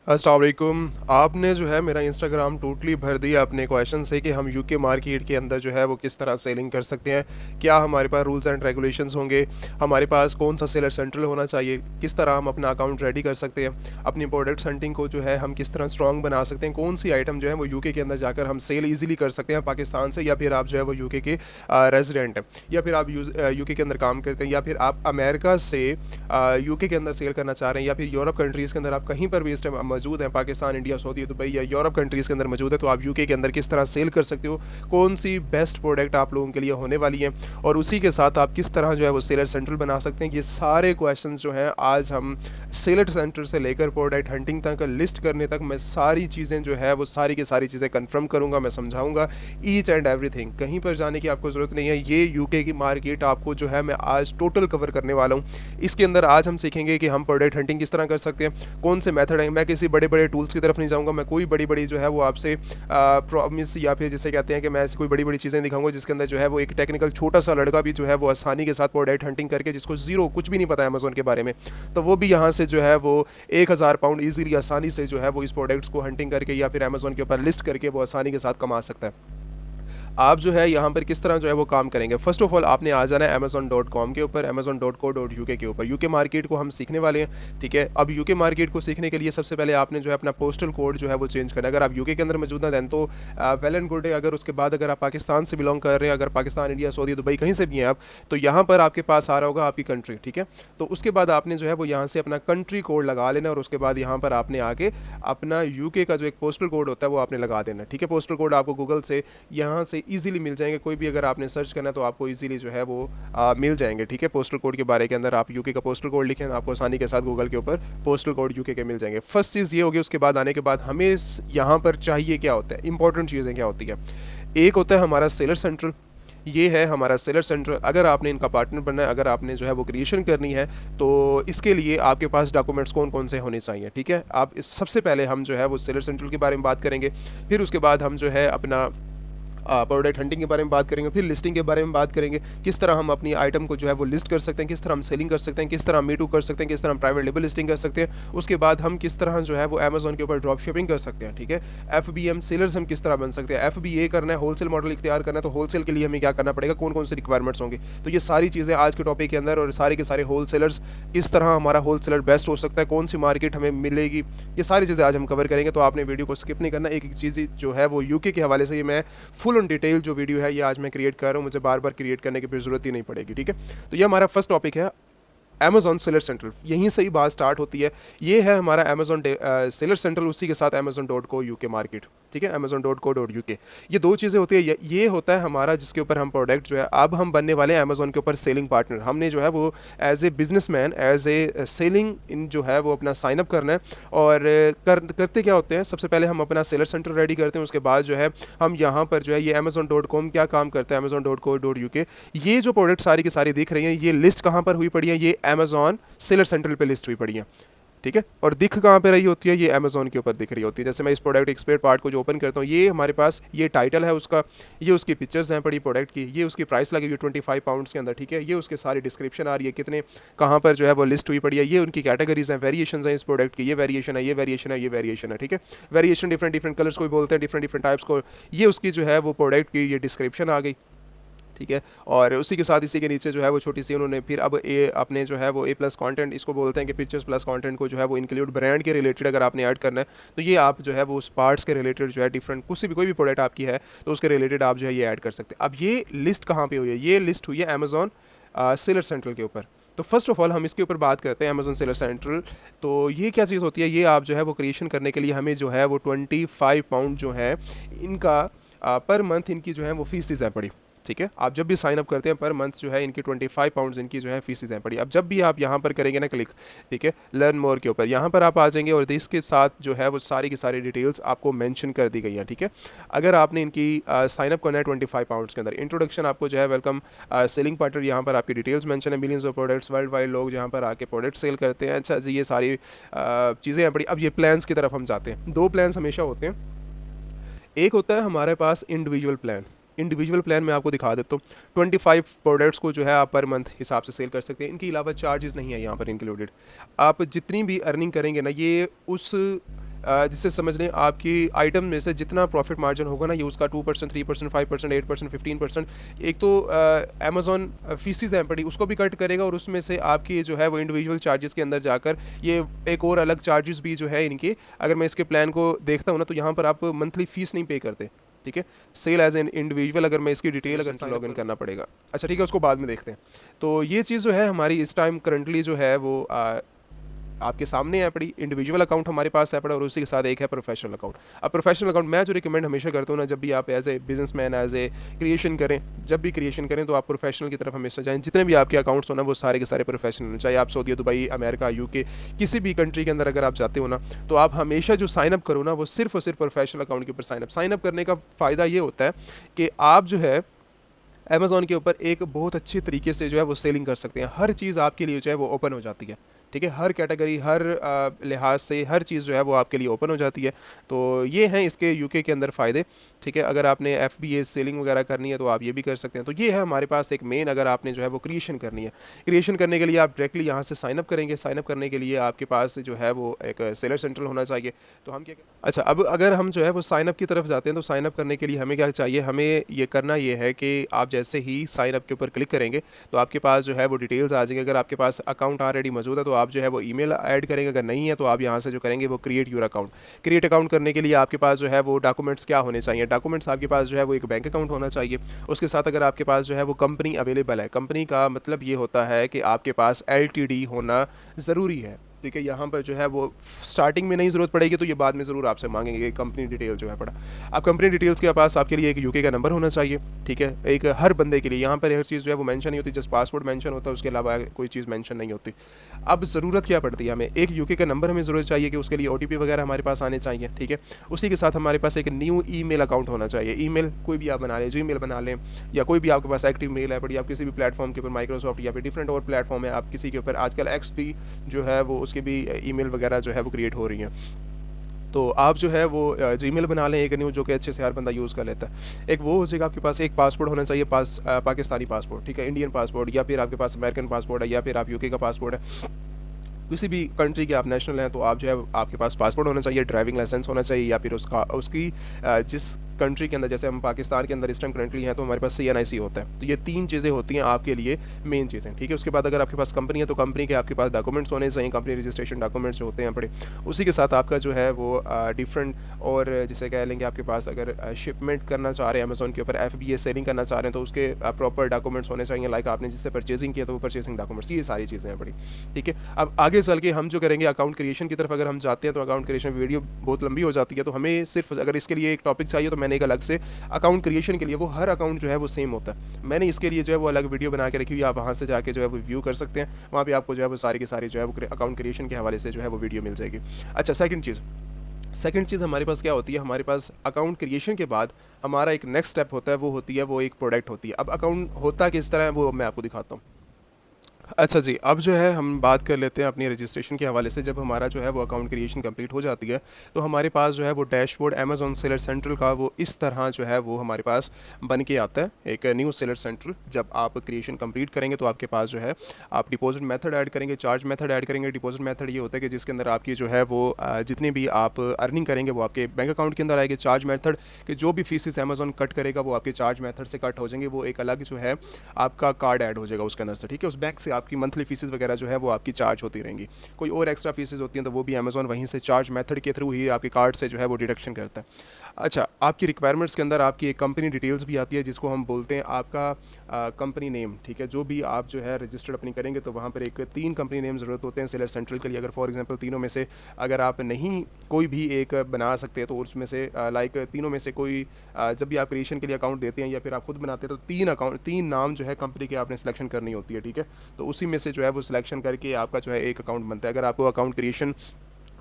अस्सलाम वालेकुम। आपने जो है मेरा इंस्टाग्राम टोटली भर दिया अपने क्वेश्चन से कि हम यूके मार्केट के अंदर जो है वो किस तरह सेलिंग कर सकते हैं, क्या हमारे पास रूल्स एंड रेगुलेशंस होंगे, हमारे पास कौन सा सेलर सेंट्रल होना चाहिए, किस तरह हम अपना अकाउंट रेडी कर सकते हैं, अपनी प्रोडक्ट हंटिंग को जो है हम किस तरह स्ट्रॉन्ग बना सकते हैं, कौन सी आइटम जो है वो यूके के अंदर जाकर हम सेल ईजिली कर सकते हैं पाकिस्तान से, या फिर आप जो है वो यूके के रेजिडेंट हैं, या फिर आप यूके के अंदर काम करते हैं, या फिर आप अमेरिका से यूके के अंदर सेल करना चाह रहे हैं, या फिर यूरोप कंट्रीज़ के अंदर आप कहीं पर भी इस टाइम मौजूद हैं, पाकिस्तान, इंडिया, सऊदी, दुबई या यूरोप कंट्रीज़ के अंदर मौजूद है, तो आप यूके के अंदर किस तरह सेल कर सकते हो, कौन सी बेस्ट प्रोडक्ट आप लोगों के लिए होने वाली है, और उसी के साथ आप किस तरह जो है वो सेलर सेंट्रल बना सकते हैं। ये सारे क्वेश्चन जो हैं आज हम सेलर सेंटर से लेकर प्रोडक्ट हंटिंग तक, लिस्ट करने तक, मैं सारी चीज़ें जो है वो सारी की सारी चीज़ें कन्फर्म करूँगा, मैं समझाऊँगा ईच एंड एवरीथिंग। कहीं पर जाने की आपको ज़रूरत नहीं है। ये यूके की मार्केट आपको जो है मैं आज टोटल कवर करने वाला हूँ। इसके अंदर आज हम सीखेंगे कि हम प्रोडक्ट हंटिंग किस तरह कर सकते हैं, कौन से मेथड हैं। मैं किसी बड़े बड़े टूल्स की तरफ नहीं जाऊँगा, मैं कोई बड़ी बड़ी जो है वो आपसे प्रॉमिस या फिर जिसे कहते हैं कि मैं ऐसी कोई बड़ी बड़ी चीज़ें दिखाऊंगा जिसके अंदर जो है वो एक टेक्निकल छोटा सा लड़का भी जो है वो आसानी के साथ प्रोडक्ट हंटिंग करके, जिसको ज़ीरो कुछ भी नहीं पता है अमेज़ोन के बारे में, तो वो भी यहाँ से जो है वो 1000 पाउंड ईजिली आसानी से जो है वो इस प्रोडक्ट्स को हंटिंग करके या फिर अमेज़ोन के ऊपर लिस्ट करके वो आसानी के साथ कमा सकता है। आप जो है यहाँ पर किस तरह जो है वो काम करेंगे। फ़र्स्ट ऑफ ऑल आपने आ जाना है अमेज़न.com के ऊपर, amazon.co.uk के ऊपर। यूके मार्केट को हम सीखने वाले हैं, ठीक है। अब यूके मार्केट को सीखने के लिए सबसे पहले आपने जो है अपना पोस्टल कोड जो है वो चेंज करना है। अगर आप यूके के अंदर मौजूद हैं तो वेल एंड गुड है। अगर उसके बाद अगर आप पाकिस्तान से बिलोंग कर रहे हैं, अगर पाकिस्तान, इंडिया, सऊदी, दुबई कहीं से भी हैं आप, तो यहाँ पर आपके पास आ रहा होगा आपकी कंट्री, ठीक है। तो उसके बाद आपने जो है वो यहाँ से अपना कंट्री कोड लगा लेना, और उसके बाद यहाँ पर आपने आके अपना यूके का जो एक पोस्टल कोड होता है वो आपने लगा देना, ठीक है। पोस्टल कोड आपको गूगल से यहाँ से ईजिली मिल जाएंगे, कोई भी अगर आपने सर्च करना तो आपको इजीली जो है वो मिल जाएंगे, ठीक है। पोस्टल कोड के बारे के अंदर आप यूके का पोस्टल कोड लिखें, आपको आसानी के साथ गूगल के ऊपर पोस्टल कोड यूके के मिल जाएंगे। फर्स्ट चीज़ ये होगी। उसके बाद आने के बाद हमें यहाँ पर चाहिए क्या होता है, इंपॉर्टेंट चीज़ें क्या होती हैं। एक होता है हमारा सेलर सेंट्रल, ये है हमारा सेलर सेंटर। अगर आपने इनका पार्टनर बनना है, अगर आपने जो है वो क्रिएशन करनी है, तो इसके लिए आपके पास डॉक्यूमेंट्स कौन कौन से होने चाहिए, ठीक है। आप सबसे पहले हम जो है वो सेलर सेंट्रल के बारे में बात करेंगे, फिर उसके बाद हम जो है अपना प्रोडक्ट हंटिंग के बारे में बात करेंगे, फिर लिस्टिंग के बारे में बात करेंगे, किस तरह हम अपनी आइटम को जो है वो लिस्ट कर सकते हैं, किस तरह हम सेलिंग कर सकते हैं, किस तरह हम मीटू कर सकते हैं, किस तरह हम प्राइवेट लेबल लिस्टिंग कर सकते हैं। उसके बाद हम किस तरह जो है वो अमेजोन के ऊपर ड्रॉप शिपिंग कर सकते हैं, ठीक है। FBM सेलर्स हम किस तरह बन सकते हैं। FBA करना है, होलसेल मॉडल इख्तियार करना है, तो होलसेल के लिए हमें क्या करना पड़ेगा, कौन कौन सी रिक्वायरमेंट्स होंगे। तो ये सारी चीज़ें आज के टॉपिक के अंदर, और सारे के सारे होलसेलर्स, किस तरह हमारा होलसेलर बेस्ट हो सकता है, कौन सी मार्केट हमें मिलेगी, ये सारी चीज़ें आज हम कवर करेंगे। तो आपने वीडियो को स्किप नहीं करना। एक एक चीज़ जो है वो यूके के हवाले से ये मैं फुल ऑन डिटेल जो वीडियो है ये आज मैं क्रिएट कर रहा हूँ, मुझे बार बार क्रिएट करने की फिर ज़रूरत ही नहीं पड़ेगी, ठीक है। तो ये हमारा फर्स्ट टॉपिक है अमेजॉन सेलर सेंट्रल। यहीं से ही बात स्टार्ट होती है। ये है हमारा अमेजॉन सेलर सेंट्रल, उसी के साथ amazon.co.uk मार्केट, ठीक है। amazon.co.uk, ये दो चीज़ें होती है। ये होता है हमारा जिसके ऊपर हम प्रोडक्ट जो है, अब हम बनने वाले हैं अमेजोन के ऊपर सेलिंग पार्टनर। हमने जो है वो as a businessman, as a selling in जो है वो अपना साइनअप करना है। और करते क्या होते हैं, सबसे पहले हम अपना सेलर सेंटर रेडी करते हैं। उसके बाद जो है हम यहाँ पर जो है ये amazon.com क्या काम करता है, amazon.co.uk, ये जो प्रोडक्ट सारी की सारी दिख रही हैं, ये लिस्ट कहाँ पर हुई पड़ी है, ये अमेजॉन सेलर सेंट्रल पे लिस्ट हुई पड़ी है, ठीक है। और दिख कहाँ पे रही होती है, ये अमेजोन के ऊपर दिख रही होती है। जैसे मैं इस प्रोडक्ट एक्सपर्ट पार्ट को जो ओपन करता हूँ, ये हमारे पास ये टाइटल है उसका, ये उसकी पिक्चर्स हैं पड़ी प्रोडक्ट की, ये उसकी प्राइस लगी हुई 25 पाउंड्स के अंदर, ठीक है। ये उसके सारी डिस्क्रिप्शन आ रही है, कितने कहाँ पर जो है वो लिस्ट हुई पड़ी है, ये उनकी कैटेगरीज हैं, वेरिएशन हैं इस प्रोडक्ट की, ये वेरिएशन है, ये वेरिएशन है, ये वेरिएशन है, ठीक है। वेरिएशन डिफरेंट डिफरेंट कलर्स को बोलते हैं, डिफरेंट डिफरेंट टाइप्स को। ये उसकी जो है वो प्रोडक्ट की ये डिस्क्रिप्शन आ गई, ठीक है। और उसी के साथ इसी के नीचे जो है वो छोटी सी उन्होंने फिर अब ए अपने जो है वो A+ कंटेंट, इसको बोलते हैं कि पिक्चर्स प्लस कंटेंट को जो है वो इंक्लूड ब्रांड के रिलेटेड अगर आपने ऐड करना है, तो ये आप जो है वो उस पार्ट्स के रिलेटेड जो है डिफरेंट कुछ भी कोई भी प्रोडक्ट आपकी है तो उसके रिलेटेड आप जो है ये ऐड कर सकते हैं। अब ये लिस्ट कहाँ पे हुई है, ये लिस्ट हुई है अमेजॉन सेलर सेंट्रल के ऊपर। तो फर्स्ट ऑफ ऑल हम इसके ऊपर बात करते हैं अमेजॉन सेलर सेंट्रल। तो ये क्या चीज़ होती है, ये आप जो है वो क्रिएशन करने के लिए हमें जो है वो 25 पाउंड जो है इनका पर मंथ इनकी जो है वो फीसिस हैं पड़ी, ठीक है। आप जब भी साइन अप करते हैं पर मंथ जो है इनकी 25 पाउंड्स इनकी जो है फीसिस हैं पड़ी। अब जब भी आप यहाँ पर करेंगे ना क्लिक, ठीक है, लर्न मोर के ऊपर, यहाँ पर आप आ जाएंगे और इसके साथ जो है वो सारी की सारी डिटेल्स आपको मेंशन कर दी गई हैं, ठीक है। अगर आपने इनकी साइन अप करना है 25 पाउंड्स के अंदर, इंट्रोडक्शन आपको जो है वेलकम सेलिंग पार्टनर, यहाँ पर आपकी डिटेल्स मेंशन है, millions of products world wide लोग जहाँ पर आके प्रोडक्ट सेल करते हैं। अच्छा जी, ये सारी चीज़ें हैं पड़ी। अब ये प्लान्स की तरफ हम जाते हैं। दो प्लान्स हमेशा होते हैं। एक होता है हमारे पास इंडिविजुअल प्लान। इंडिविजुअल प्लान में आपको दिखा देता हूँ। 25 प्रोडक्ट्स को जो है आप पर मंथ हिसाब से सेल कर सकते हैं। इनके अलावा चार्जेस नहीं है यहाँ पर इंक्लूडेड। आप जितनी भी अर्निंग करेंगे ना, ये उस जिससे समझ लें आपकी आइटम में से जितना प्रॉफिट मार्जिन होगा ना, ये उसका 2%, 3%, 5%, 8%, 15%, एक तो अमेज़ॉन फीसिस हैं पड़ी, उसको भी कट करेगा, और उसमें से आपकी जो है वो इंडिविजुअल चार्जेस के अंदर जाकर ये एक और अलग चार्जेस भी जो है इनके, अगर मैं इसके प्लान को देखता हूँ ना, तो यहाँ पर आप मंथली फ़ीस नहीं पे करते, ठीक है। सेल एज एन इंडिविजुअल, अगर मैं इसकी डिटेल अगर लॉग इन करना पड़ेगा, अच्छा ठीक है, उसको बाद में देखते हैं। तो ये चीज़ जो है हमारी इस टाइम करंटली जो है वो आपके सामने है पड़ी। इंडिविजुअल अकाउंट हमारे पास है पड़ा, और उसी के साथ एक है प्रोफेशनल अकाउंट। अब प्रोफेशनल अकाउंट मैं जो रिकमेंड हमेशा करता हूँ ना, जब भी आप as a businessman, as a creation करें, जब भी क्रिएशन करें तो आप प्रोफेशनल की तरफ हमेशा जाएं। जितने भी आपके अकाउंट्स हो ना, वो सारे के सारे प्रोफेशनल, चाहे आप सऊदी, दुबई, अमेरिका, यूके, किसी भी कंट्री के अंदर अगर आप जाते हो ना, तो आप हमेशा जो साइनअप करो ना, वो सिर्फ और सिर्फ प्रोफेशनल अकाउंट के ऊपर साइनअप करने का फ़ायदा ये होता है कि आप जो है अमेज़ॉन के ऊपर एक बहुत अच्छे तरीके से जो है वो सेलिंग कर सकते हैं। हर चीज़ आपके लिए जो है वो ओपन हो जाती है, ठीक है। हर कैटेगरी, हर लिहाज से हर चीज़ जो है वो आपके लिए ओपन हो जाती है। तो ये हैं इसके यूके के अंदर फ़ायदे, ठीक है। अगर आपने FBA सेलिंग वगैरह करनी है तो आप ये भी कर सकते हैं। तो ये है हमारे पास एक मेन, अगर आपने जो है वो क्रिएशन करनी है, क्रिएशन करने के लिए आप डायरेक्टली यहाँ से साइनअप करेंगे। साइनअप करने के लिए आपके पास जो है वो एक सेलर सेंट्रल होना चाहिए। तो हम क्या, अच्छा, अब अगर हम जो है वो साइनअप की तरफ जाते हैं, तो साइनअप करने के लिए हमें क्या चाहिए, हमें ये करना ये है कि आप जैसे ही साइनअप के ऊपर क्लिक करेंगे तो आपके पास जो है वो डिटेल्स आ जाएंगे। अगर आपके पास अकाउंट ऑलरेडी मौजूद है तो आप जो है वो ईमेल ऐड करेंगे, अगर नहीं है तो आप यहाँ से जो करेंगे वो create your account. Create account करने के लिए आपके पास जो है वो डॉक्यूमेंट्स क्या होने चाहिए, डॉक्यूमेंट्स आपके पास जो है वो एक बैंक अकाउंट होना चाहिए। उसके साथ अगर आपके पास जो है वो कंपनी अवेलेबल है, कंपनी का मतलब ये होता है कि आपके पास LTD होना ज़रूरी है, ठीक है। यहाँ पर जो है वो स्टार्टिंग में नहीं ज़रूरत पड़ेगी, तो ये बाद में ज़रूर आपसे मांगेंगे कि कंपनी डिटेल जो है पड़ा। अब कंपनी डिटेल्स के पास आपके लिए एक यूके का नंबर होना चाहिए, ठीक है। एक हर बंदे के लिए यहाँ पर हर चीज़ जो है वो मेंशन नहीं होती, जस्ट पासवर्ड मेंशन होता है, उसके अलावा कोई चीज़ मेंशन नहीं होती। अब ज़रूरत क्या पड़ती है, हमें एक यूके का नंबर हमें ज़रूरत चाहिए कि उसके लिए OTP वगैरह हमारे पास आने चाहिए, ठीक है। उसी के साथ हमारे पास एक न्यू ईमेल अकाउंट होना चाहिए। ईमेल कोई भी आप बना लें, जीमेल बना लें, या कोई भी आपके पास एक्टिव मेल है बड़ी, आप किसी भी प्लेटफॉर्म के ऊपर, माइक्रोसॉफ्ट या फिर डिफरेंट और प्लेटफॉर्म है, आप किसी के ऊपर, आजकल XP जो है वो उसके भी ईमेल वगैरह जो है वो क्रिएट हो रही हैं। तो आप जो है वो जीमेल बना लें एक न्यू, जो कि अच्छे से हर बंदा यूज़ कर लेता है। एक वो हो जाएगा, आपके पास एक पासपोर्ट होना चाहिए, पाकिस्तानी पासपोर्ट, ठीक है, इंडियन पासपोर्ट, या फिर आपके पास अमेरिकन पासपोर्ट है, या फिर आप यूके का पासपोर्ट है, किसी भी कंट्री के आप नेशनल हैं, तो आप जो है आपके पास पासपोर्ट होना चाहिए, ड्राइविंग लाइसेंस होना चाहिए, या फिर उसकी जिस कंट्री के अंदर, जैसे हम पाकिस्तान के अंदर इस टाइम करंटली हैं तो हमारे पास CNIC होता है। तो ये 3 चीज़ें होती हैं आपके लिए मेन चीज़ें, ठीक है। उसके बाद अगर आपके पास कंपनी है तो कंपनी के आपके पास डॉक्यूमेंट्स होने चाहिए, कंपनी रजिस्ट्रेशन डॉक्यूमेंट्स जो होते हैं बड़े। उसी के साथ आपका जो है वो डिफरेंट, और जैसे कह लेंगे आपके पास अगर शिपमेंट करना चाह रहे हैं अमेज़ॉन के ऊपर, FBA सेलिंग करना चाह रहे हैं, तो उसके प्रॉपर डॉक्यूमेंट्स होने चाहिए। लाइक आपने जिससे परचेजिंग किया तो वो परचेजिंग डॉक्यूमेंट्स, ये सारी चीज़ें हैं बड़ी, ठीक है। अब आगे चल के हम जो करेंगे अकाउंट क्रिएशन की तरफ अगर हम जाते हैं, तो अकाउंट क्रिएशन वीडियो बहुत लंबी हो जाती है, तो हमें सिर्फ अगर इसके लिए एक टॉपिक चाहिए तो मैंने एक अलग से अकाउंट क्रिएशन के लिए, वो हर अकाउंट जो है वो सेम होता है, मैंने इसके लिए जो है वो अलग वीडियो बना के रखी हुई है। आप वहाँ से जाके जो है वो व्यू कर सकते हैं, वहाँ पे आपको जो है वो सारी की सारी जो है वो अकाउंट क्रिएशन के हवाले से जो है वो वीडियो मिल जाएगी। अच्छा, सेकंड चीज़ हमारे पास क्या होती है, हमारे पास अकाउंट क्रिएशन के बाद हमारा एक नेक्स्ट स्टेप होता है, वो होती है वो एक प्रोडक्ट होती है। अब अकाउंट होता किस तरह है वो मैं आपको दिखाता हूँ। अच्छा जी, अब जो है हम बात कर लेते हैं अपनी रजिस्ट्रेशन के हवाले से। जब हमारा जो है वो अकाउंट क्रिएशन कंप्लीट हो जाती है, तो हमारे पास जो है वो डैशबोर्ड अमेज़ॉन सेलर सेंट्रल का वो इस तरह जो है वो हमारे पास बन के आता है, एक न्यू सेलर सेंट्रल। जब आप क्रिएशन कंप्लीट करेंगे तो आपके पास जो है आप डिपॉजिट मेथड ऐड करेंगे, चार्ज मेथड ऐड करेंगे। डिपॉजिट मेथड ये होता है कि जिसके अंदर आपकी जो है वो जितनी भी आप अर्निंग करेंगे वो आपके बैंक अकाउंट के अंदर आएगी। चार्ज मेथड के जो भी फीसेस अमेज़ॉन कट करेगा वो आपके चार्ज मेथड से कट हो जाएंगे, वो एक अलग जो है आपका कार्ड ऐड हो जाएगा उसके अंदर से, ठीक है। उस बैंक से आपकी मंथली फीसेस वगैरह जो है वो आपकी चार्ज होती रहेंगी। कोई और एक्स्ट्रा फीसेस होती हैं तो वो भी अमेज़ॉन वहीं से चार्ज मेथड के थ्रू ही आपके कार्ड से जो है वो डिडक्शन करता है। अच्छा, आपकी रिक्वायरमेंट्स के अंदर आपकी एक कंपनी डिटेल्स भी आती है, जिसको हम बोलते हैं आपका कंपनी नेम, ठीक है। जो भी आप जो है रजिस्टर्ड अपनी करेंगे तो वहाँ पर एक 3 कंपनी नेम ज़रूरत होते हैं सेलर सेंट्रल के लिए। अगर फॉर एग्जांपल तीनों में से अगर आप नहीं कोई भी एक बना सकते हैं, तो उसमें से लाइक तीनों में से कोई जब भी आप क्रिएशन के लिए अकाउंट देते हैं या फिर आप खुद बनाते हैं, तो 3 नाम जो है कंपनी के आपने सिलेक्शन करनी होती है, ठीक है। तो उसी में से जो है वो सिलेक्शन करके आपका जो है एक अकाउंट बनता है। अगर आपको अकाउंट क्रिएशन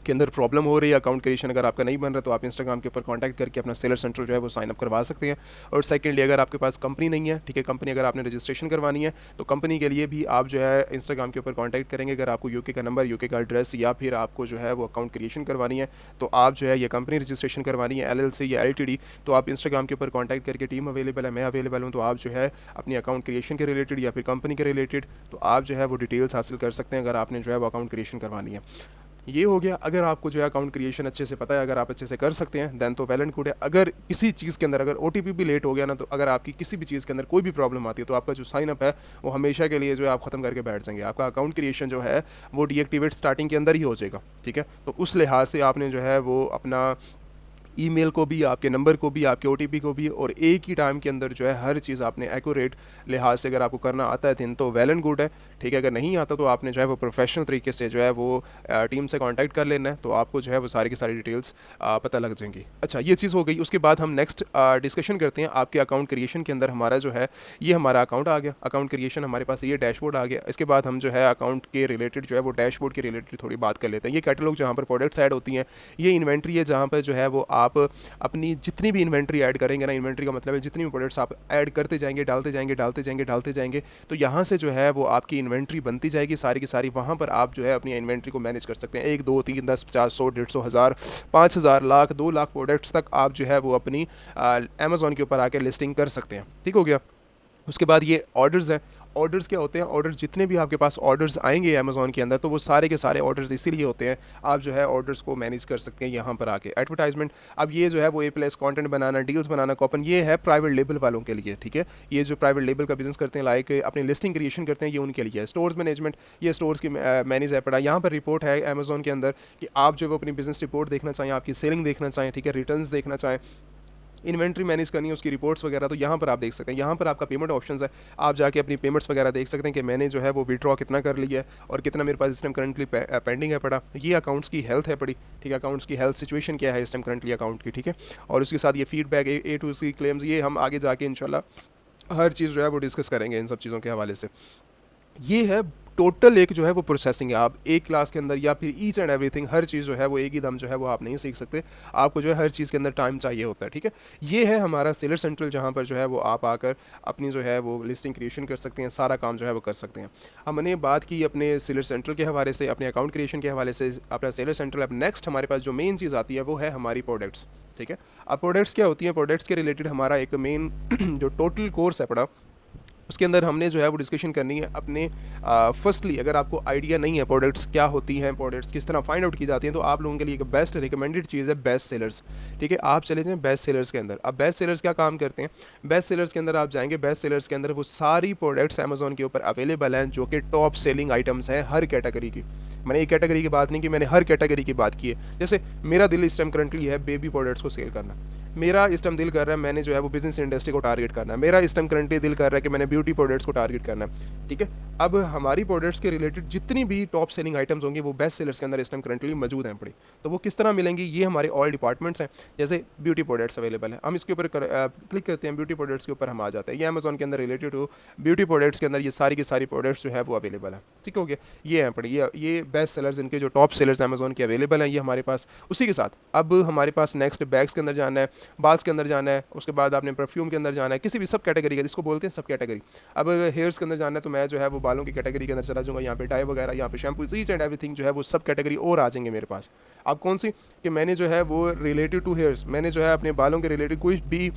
के अंदर प्रॉब्लम हो रही है, अकाउंट क्रिएशन अगर आपका नहीं बन रहा, तो आप इंस्टाग्राम के ऊपर कांटेक्ट करके अपना सेलर सेंट्रल जो है वो साइन अप करवा सकते हैं। और सेकंडली, अगर आपके पास कंपनी नहीं है, ठीक है, कंपनी अगर आपने रजिस्ट्रेशन करवानी है, तो कंपनी के लिए भी आप जो है इंस्टाग्राम के ऊपर कांटेक्ट करेंगे। अगर आपको यूके का नंबर, यूके का एड्रेस, या फिर आपको जो है वो अकाउंट क्रिएशन करवानी है, तो आप जो है ये कंपनी रजिस्ट्रेशन करवानी है, LLC या LTD, तो आप इंस्टाग्राम के ऊपर कॉन्टैक्ट करके टीम अवेलेबल है, मैं अवेलेबल हूँ, तो आप जो है अपनी अकाउंट क्रिएशन के रिलेटेड या फिर कंपनी के रिलेटेड तो आप जो है वो डिटेल्स हासिल कर सकते हैं, अगर आपने जो है वो अकाउंट क्रिएशन करवानी है। ये हो गया। अगर आपको जो है अकाउंट क्रिएशन अच्छे से पता है, अगर आप अच्छे से कर सकते हैं देन तो वेल एंड गुड है। अगर किसी चीज़ के अंदर अगर ओटीपी भी लेट हो गया ना, तो अगर आपकी किसी भी चीज़ के अंदर कोई भी प्रॉब्लम आती है तो आपका जो साइन अप है वो हमेशा के लिए जो है आप ख़त्म करके बैठ जाएंगे। आपका अकाउंट क्रिएशन जो है वो डीएक्टिवेट स्टार्टिंग के अंदर ही हो जाएगा, ठीक है। तो उस लिहाज से आपने जो है वो अपना ईमेल को भी, आपके नंबर को भी, आपके ओटीपी को भी, और एक ही टाइम के अंदर जो है हर चीज़ आपने एक्यूरेट लिहाज से अगर आपको करना आता है दिन तो वेल एंड गुड है, ठीक है। अगर नहीं आता तो आपने जो है वो प्रोफेशनल तरीके से जो है वो टीम से कांटेक्ट कर लेना है, तो आपको जो है वो सारी की सारी डिटेल्स पता लग जाएंगी। अच्छा, ये चीज़ हो गई। उसके बाद हम नेक्स्ट डिस्कशन करते हैं आपके अकाउंट क्रिएशन के अंदर। हमारा जो है ये हमारा अकाउंट आ गया, अकाउंट क्रिएशन हमारे पास ये डैशबोर्ड आ गया। इसके बाद हम जो है अकाउंट के रिलेटेड जो है वो डैशबोर्ड के रिलेटेड थोड़ी बात कर लेते हैं। ये कैटलॉग जहाँ पर प्रोडक्ट्स ऐड होती हैं, ये इन्वेंट्री है जहाँ पर जो है वो आप अपनी जितनी भी इन्वेंट्री ऐड करेंगे ना, इन्वेंट्री का मतलब है जितनी भी प्रोडक्ट्स आप ऐड करते जाएंगे, डालते जाएंगे, डालते जाएंगे, डालते जाएंगे, तो यहाँ से जो है वो आपकी इन्वेंट्री बनती जाएगी सारी की सारी। वहाँ पर आप जो है अपनी इन्वेंट्री को मैनेज कर सकते हैं। 1 2 3 10 50 100 150 हज़ार 5000 लाख 2 लाख प्रोडक्ट्स तक आप जो है वो अपनी अमेज़ॉन के ऊपर आके लिस्टिंग कर सकते हैं, ठीक हो गया। उसके बाद ये ऑर्डर्स हैं। ऑर्डर्स क्या होते हैं? ऑर्डर्स जितने भी आपके पास ऑर्डर्स आएंगे अमेज़ॉन के अंदर, तो वो सारे के सारे ऑर्डर्स इसीलिए होते हैं आप जो है ऑर्डर्स को मैनेज कर सकते हैं यहाँ पर आके। एडवर्टाइजमेंट, अब ये जो है वो A+ कंटेंट बनाना, डील्स बनाना, कॉपन, ये है प्राइवेट लेबल वालों के लिए, ठीक है। ये जो प्राइवेट लेबल का बिजनेस करते हैं, लाइक अपनी लिस्टिंग क्रिएशन करते हैं, ये उनके लिए है। स्टोर्स मैनेजमेंट, ये स्टोर्स की मैनेज है पड़ा। यहाँ पर रिपोर्ट है अमेज़ॉन के अंदर कि आप जो है वो अपनी बिजनेस रिपोर्ट देखना चाहें, आपकी सेलिंग देखना चाहें, ठीक है, रिटर्न्स देखना चाहें, इन्वेंट्री मैनेज करनी है, उसकी रिपोर्ट्स वगैरह, तो यहाँ पर आप देख सकते हैं। यहाँ पर आपका पेमेंट ऑप्शंस है, आप जाके अपनी पेमेंट्स वगैरह देख सकते हैं कि मैंने जो है वो विड्रॉ कितना कर लिया है और कितना मेरे पास इस टाइम करंटली पेंडिंग है पड़ा। ये अकाउंट्स की हेल्थ है पड़ी, ठीक है, अकाउंट्स की हेल्थ सिचुएशन क्या है इस टाइम करंटली अकाउंट की, ठीक है। और उसके साथ ये feedback, a to Z claims, ये हम आगे जाके इंशाल्लाह हर चीज़ जो है वो डिस्कस करेंगे इन सब चीज़ों के हवाले से। ये है टोटल एक जो है वो प्रोसेसिंग है। आप एक क्लास के अंदर या फिर ईच एंड एवरीथिंग, हर चीज़ जो है वो एक ही दम जो है वो आप नहीं सीख सकते, आपको जो है हर चीज़ के अंदर टाइम चाहिए होता है, ठीक है। ये है हमारा सेलर सेंट्रल, जहाँ पर जो है वो आप आकर अपनी जो है वो लिस्टिंग क्रिएशन कर सकते हैं, सारा काम जो है वो कर सकते हैं। हमने बात की अपने सेलर सेंट्रल के हवाले से, अपने अकाउंट क्रिएशन के हवाले से, अपना सेलर सेंट्रल। अब नेक्स्ट हमारे पास जो मेन चीज़ आती है वो है हमारी प्रोडक्ट्स, ठीक है। अब प्रोडक्ट्स क्या होती हैं? प्रोडक्ट्स के रिलेटेड हमारा एक मेन जो टोटल कोर्स है पड़ा, उसके अंदर हमने जो है वो डिस्कशन करनी है अपने फर्स्टली, अगर आपको आइडिया नहीं है प्रोडक्ट्स क्या होती हैं, प्रोडक्ट्स किस तरह फाइंड आउट की जाती हैं, तो आप लोगों के लिए एक बेस्ट रिकमेंडेड चीज़ है बेस्ट सेलर्स, ठीक है। आप चले जाएँ बेस्ट सेलर्स के अंदर। अब बेस्ट सेलर्स क्या काम करते हैं? बेस्ट सेलर्स के अंदर आप जाएंगे, बेस्ट सेलर्स के अंदर वो सारी प्रोडक्ट्स अमेज़ॉन के ऊपर अवेलेबल हैं जो कि टॉप सेलिंग आइटम्स हैं हर कैटेगरी की। मैंने एक कैटेगरी की बात नहीं की, मैंने हर कैटेगरी की बात की है। जैसे मेरा दिल इस टाइम करंटली है बेबी प्रोडक्ट्स को सेल करना, मेरा इस टाइम दिल कर रहा है मैंने जो है वो बिजनेस इंडस्ट्री को टारगेट करना है, मेरा इस टाइम करंटली दिल कर रहा है कि मैंने ब्यूटी प्रोडक्ट्स को टारगेट करना है, ठीक है। अब हमारी प्रोडक्ट्स के रिलेटेड जितनी भी टॉप सेलिंग आइटम्स होंगी वो बेस्ट सेलर्स के अंदर इस टाइम करंटली मौजूद हैं पड़ी। तो वो किस तरह मिलेंगी? ये हमारे ऑल डिपार्टमेंट्स हैं। जैसे ब्यूटी प्रोडक्ट्स अवेलेबल है, हम इसके ऊपर क्लिक करते हैं, ब्यूटी प्रोडक्ट्स के ऊपर हम आ जाते हैं। ये अमेज़ॉन के अंदर रिलेटेड हो ब्यूटी प्रोडक्ट्स के अंदर ये सारी की सारी प्रोडक्ट्स जो है वो अवेलेबल है, ठीक हो गया। ये हैं पड़ी, ये बेस्ट सेलर्स, इनके जो टॉप सेलर्स अमेज़ॉन के अवेलेबल हैं ये हमारे पास। उसी के साथ अब हमारे पास नेक्स्ट बैग्स के अंदर जाना है, बाल्स के अंदर जाना है, उसके बाद आपने परफ्यूम के अंदर जाना है, किसी भी सब कैटेगरी का, जिसको बोलते हैं सब कैटेगरी। अब हेयर्स के अंदर जाना है तो मैं जो है वो बालों की कैटेगरी के अंदर चला जाऊँगा, यहाँ पे डाई वगैरह, यहाँ पे शैम्पू, ईच एंड एवरीथिंग जो है वो सब कैटेगरी और आ जाएंगे मेरे पास। अब कौन सी कि मैंने जो है वो रिलेटेड टू हेयर्स, मैंने जो है अपने बालों के रिलेटेड कोई भी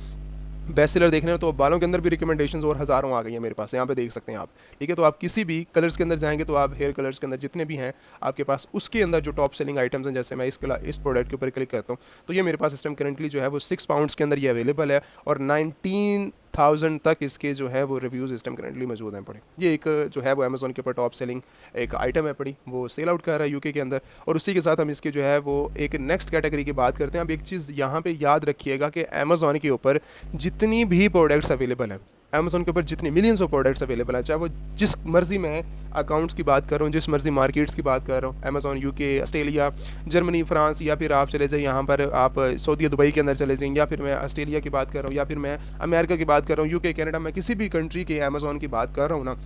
बेस्ट सेलर देखने हो तो बालों के अंदर भी रिकमेंडेशंस और हज़ारों आ गई हैं मेरे पास, यहाँ पे देख सकते हैं आप, ठीक है। तो आप किसी भी कलर्स के अंदर जाएंगे तो आप हेयर कलर्स के अंदर जितने भी हैं आपके पास, उसके अंदर जो टॉप सेलिंग आइटम्स हैं, जैसे मैं इस प्रोडक्ट के ऊपर क्लिक करता हूँ तो ये मेरे पास इस टाइम करंटली जो है वो 6 पाउंड्स के अंदर ये अवेलेबल है और 19,000 तक इसके जो है वो रिव्यूज़ इस टाइम करंटली मौजूद हैं पड़े। ये एक जो है वो अमेज़ॉन के ऊपर टॉप सेलिंग एक आइटम है पड़ी, वो सेल आउट कर रहा है यूके के अंदर। और उसी के साथ हम इसके जो है वो एक नेक्स्ट कैटेगरी की बात करते हैं। अब एक चीज़ यहाँ पे याद रखिएगा कि अमेज़ॉन के ऊपर जितनी भी प्रोडक्ट्स अवेलेबल हैं, अमेज़ॉन के ऊपर जितनी मिलियंस ऑफ प्रोडक्ट्स अवेलेबल हैं, चाहे वो जिस मर्जी में अकाउंट्स की बात कर रहा हूँ, जिस मर्जी मार्केट्स की बात कर रहा हूँ, Amazon UK, Australia, Germany, France, या फिर आप चले जाए यहाँ पर आप सऊदी दुबई के अंदर चले जाएँ, या फिर मैं ऑस्ट्रेलिया की बात कर रहा हूँ, या फिर मैं अमेरिका की बात कर रहा हूँ, यूके, कनाडा, मैं किसी भी कंट्री के अमेज़ॉन की बात कर रहा हूँ ना,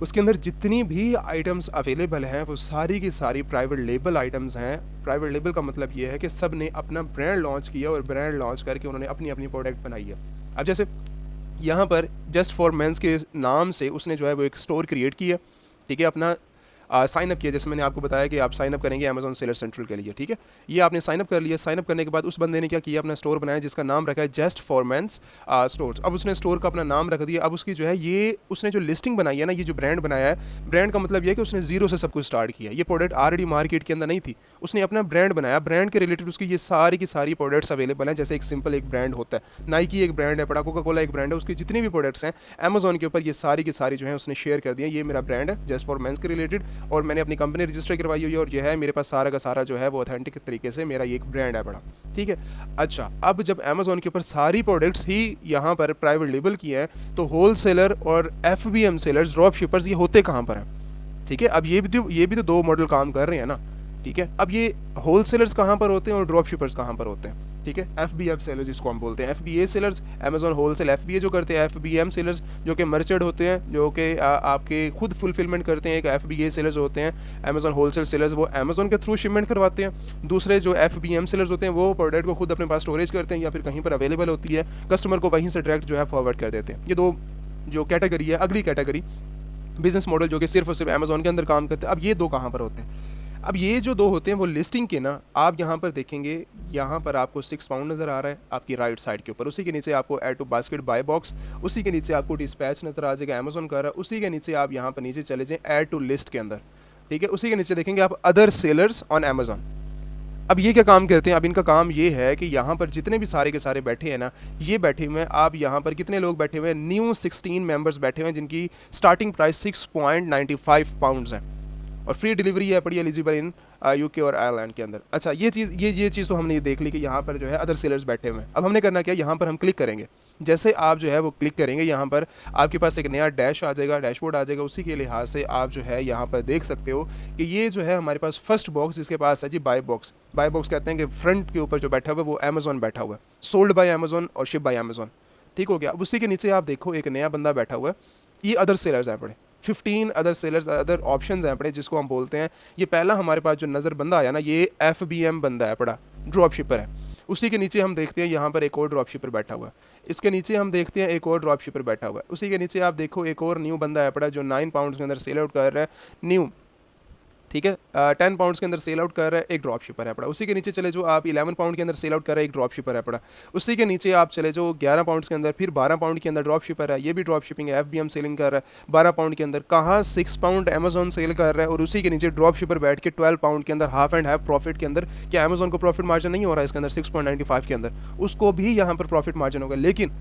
उसके अंदर जितनी भी आइटम्स अवेलेबल हैं वो सारी की सारी प्राइवेट लेबल आइटम्स हैं। प्राइवेट लेबल का मतलब ये है कि सब ने अपना ब्रांड लॉन्च किया और ब्रांड लॉन्च करके उन्होंने अपनी अपनी प्रोडक्ट बनाई है। अब जैसे यहाँ पर जस्ट फॉर मेंस के नाम से उसने जो है वो एक स्टोर क्रिएट किया, ठीक है, अपना साइन अप किया। जैसे मैंने आपको बताया कि आप साइन अप करेंगे अमेज़ॉन सेलर सेंट्रल के लिए, ठीक है। ये आपने साइन अप कर लिया, साइन अप करने के बाद उस बंदे ने क्या किया, अपना स्टोर बनाया जिसका नाम रखा है जस्ट फॉर मेंस स्टोर्स। अब उसने स्टोर का अपना नाम रख दिया। अब उसकी जो है ये उसने जो लिस्टिंग बनाई है ना, ये जो ब्रांड बनाया है, ब्रांड का मतलब ये है कि उसने जीरो से सब कुछ स्टार्ट किया। ये प्रोडक्ट ऑलरेडी मार्केट के अंदर नहीं थी, उसने अपना ब्रांड बनाया, ब्रांड के रिलेटेड उसकी ये सारी की सारी प्रोडक्ट्स अवेलेबल हैं। जैसे एक सिंपल एक ब्रांड होता है, नाइकी एक ब्रांड है, बड़ा कोका कोला एक ब्रांड है, उसके जितने भी प्रोडक्ट्स हैं अमेजोन के ऊपर ये सारी की सारी जो है उसने शेयर कर दिया, ये मेरा ब्रांड है जस्ट फॉर मेंस के रिलेटेड, और मैंने अपनी कंपनी रजिस्टर करवाई हुई है, और यह है मेरे पास सारा का सारा जो है वो ऑथेंटिक तरीके से मेरा ये एक ब्रांड है बड़ा, ठीक है। अच्छा, अब जब अमेजोन के ऊपर सारी प्रोडक्ट्स ही यहाँ पर प्राइवेट लेबल किए हैं, तो होल सेलर और FBM सेलर्स, ड्रॉप शिपर्स, ये होते कहाँ पर हैं? ठीक है, अब ये भी तो दो मॉडल काम कर रहे हैं ना, ठीक है। अब ये होल सेलर्स कहाँ पर होते हैं और ड्रॉप शिपर्स कहाँ पर होते हैं? ठीक है, FBM सेलर्स जिसको हम बोलते हैं, FBA sellers Amazon wholesale, FBA जो करते हैं, FBM सेलर्स जो कि मर्चेंट होते हैं, जो कि आपके खुद फुलफिलमेंट करते हैं। एक FBA सेलर्स होते हैं अमेजोन होल सेल सेलर्स, वो अमेजोन के थ्रू शिपमेंट करवाते हैं। दूसरे जो FBM सेलर्स होते हैं वो प्रोडक्ट को खुद अपने पास स्टोरेज करते हैं या फिर कहीं पर अवेलेबल होती है, कस्टमर को वहीं से डायरेक्ट जो है फॉरवर्ड कर देते हैं। ये दो जो कैटेगरी है, अगली कैटेगरी बिजनेस मॉडल जो कि सिर्फ और सिर्फ अमेजोन के अंदर काम करते हैं। अब ये दो कहाँ पर होते हैं? अब ये जो दो होते हैं वो लिस्टिंग के ना, आप यहाँ पर देखेंगे, यहाँ पर आपको 6 पाउंड नज़र आ रहा है आपकी राइट साइड के ऊपर, उसी के नीचे आपको add to basket buy box, उसी के नीचे आपको डिस्पैच नज़र आ जाएगा अमेजोन का रहा है, उसी के नीचे आप यहाँ पर नीचे चले जाएँ ऐड टू लिस्ट के अंदर, ठीक है। उसी के नीचे देखेंगे आप अदर सेलर्स ऑन अमेजोन। अब ये क्या काम करते हैं? अब इनका काम ये है कि यहाँ पर जितने भी सारे के सारे बैठे हैं ना, ये बैठे हुए हैं, आप यहाँ पर कितने लोग बैठे हुए हैं? न्यू 16 मेंबर्स बैठे हुए हैं जिनकी स्टार्टिंग प्राइस 6.95 पाउंड्स है, और फ्री डिलीवरी है, पड़ी एलिजिबल इन UK और आयरलैंड के अंदर। अच्छा, ये चीज़ तो हमने ये देख ली कि यहाँ पर जो है अदर सेलर्स बैठे हुए हैं। अब हमने करना क्या, यहाँ पर हम क्लिक करेंगे। जैसे आप जो है वो क्लिक करेंगे, यहाँ पर आपके पास एक नया डैश आ जाएगा, डैशबोर्ड आ जाएगा। उसी के लिहाज से आप जो है यहाँ पर देख सकते हो कि ये जो है हमारे पास फर्स्ट बॉक्स जिसके पास है जी बाय बॉक्स। बाय बॉक्स कहते हैं कि फ्रंट के ऊपर जो बैठा हुआ है वो अमेजोन बैठा हुआ है, सोल्ड बाय अमेजोन और शिप बाय अमेजोन, ठीक हो गया। अब उसी के नीचे आप देखो एक नया बंदा बैठा हुआ है, ये अदर सेलर्स हैं पड़े, 15 अदर सेलर्स, अदर ऑप्शंस हैं पड़े, जिसको हम बोलते हैं। ये पहला हमारे पास जो नज़र बंदा आया ना, ये FBM बंदा है पड़ा, ड्रॉप शिपर है। उसी के नीचे हम देखते हैं यहाँ पर एक और ड्रॉप शिपर बैठा हुआ है, इसके नीचे हम देखते हैं एक और ड्रॉप शिपर बैठा हुआ है। उसी के नीचे आप देखो एक और न्यू बंदा है पड़ा जो 9 पाउंड के अंदर सेल आउट कर रहा है, न्यू, ठीक है। 10 पाउंड्स के अंदर सेल आउट कर रहा है, एक ड्रॉप शिपर है पड़ा। उसी के नीचे चले जो आप 11 पाउंड के अंदर सेल आउट कर रहा है, एक ड्रॉप शिपर है पड़ा। उसी के नीचे आप चले जो 11 पाउंड्स के अंदर, फिर 12 पाउंड के अंदर ड्रॉप शिपर है, ये भी ड्रॉप शिपिंग है, FBM सेलिंग कर रहा है 12 पाउंड के अंदर। कहाँ 6 पाउंड अमेजोन सेल कर रहा है, और उसी के नीचे ड्रॉप शिपर बैठ के 12 पाउंड के अंदर हाफ एंड हाफ प्रॉफिट के अंदर। क्या अमेजोन को प्रॉफिट मार्जिन नहीं हो रहा है इसके अंदर? 6.95 के अंदर उसको भी यहाँ पर प्रॉफिट मार्जिन होगा, लेकिन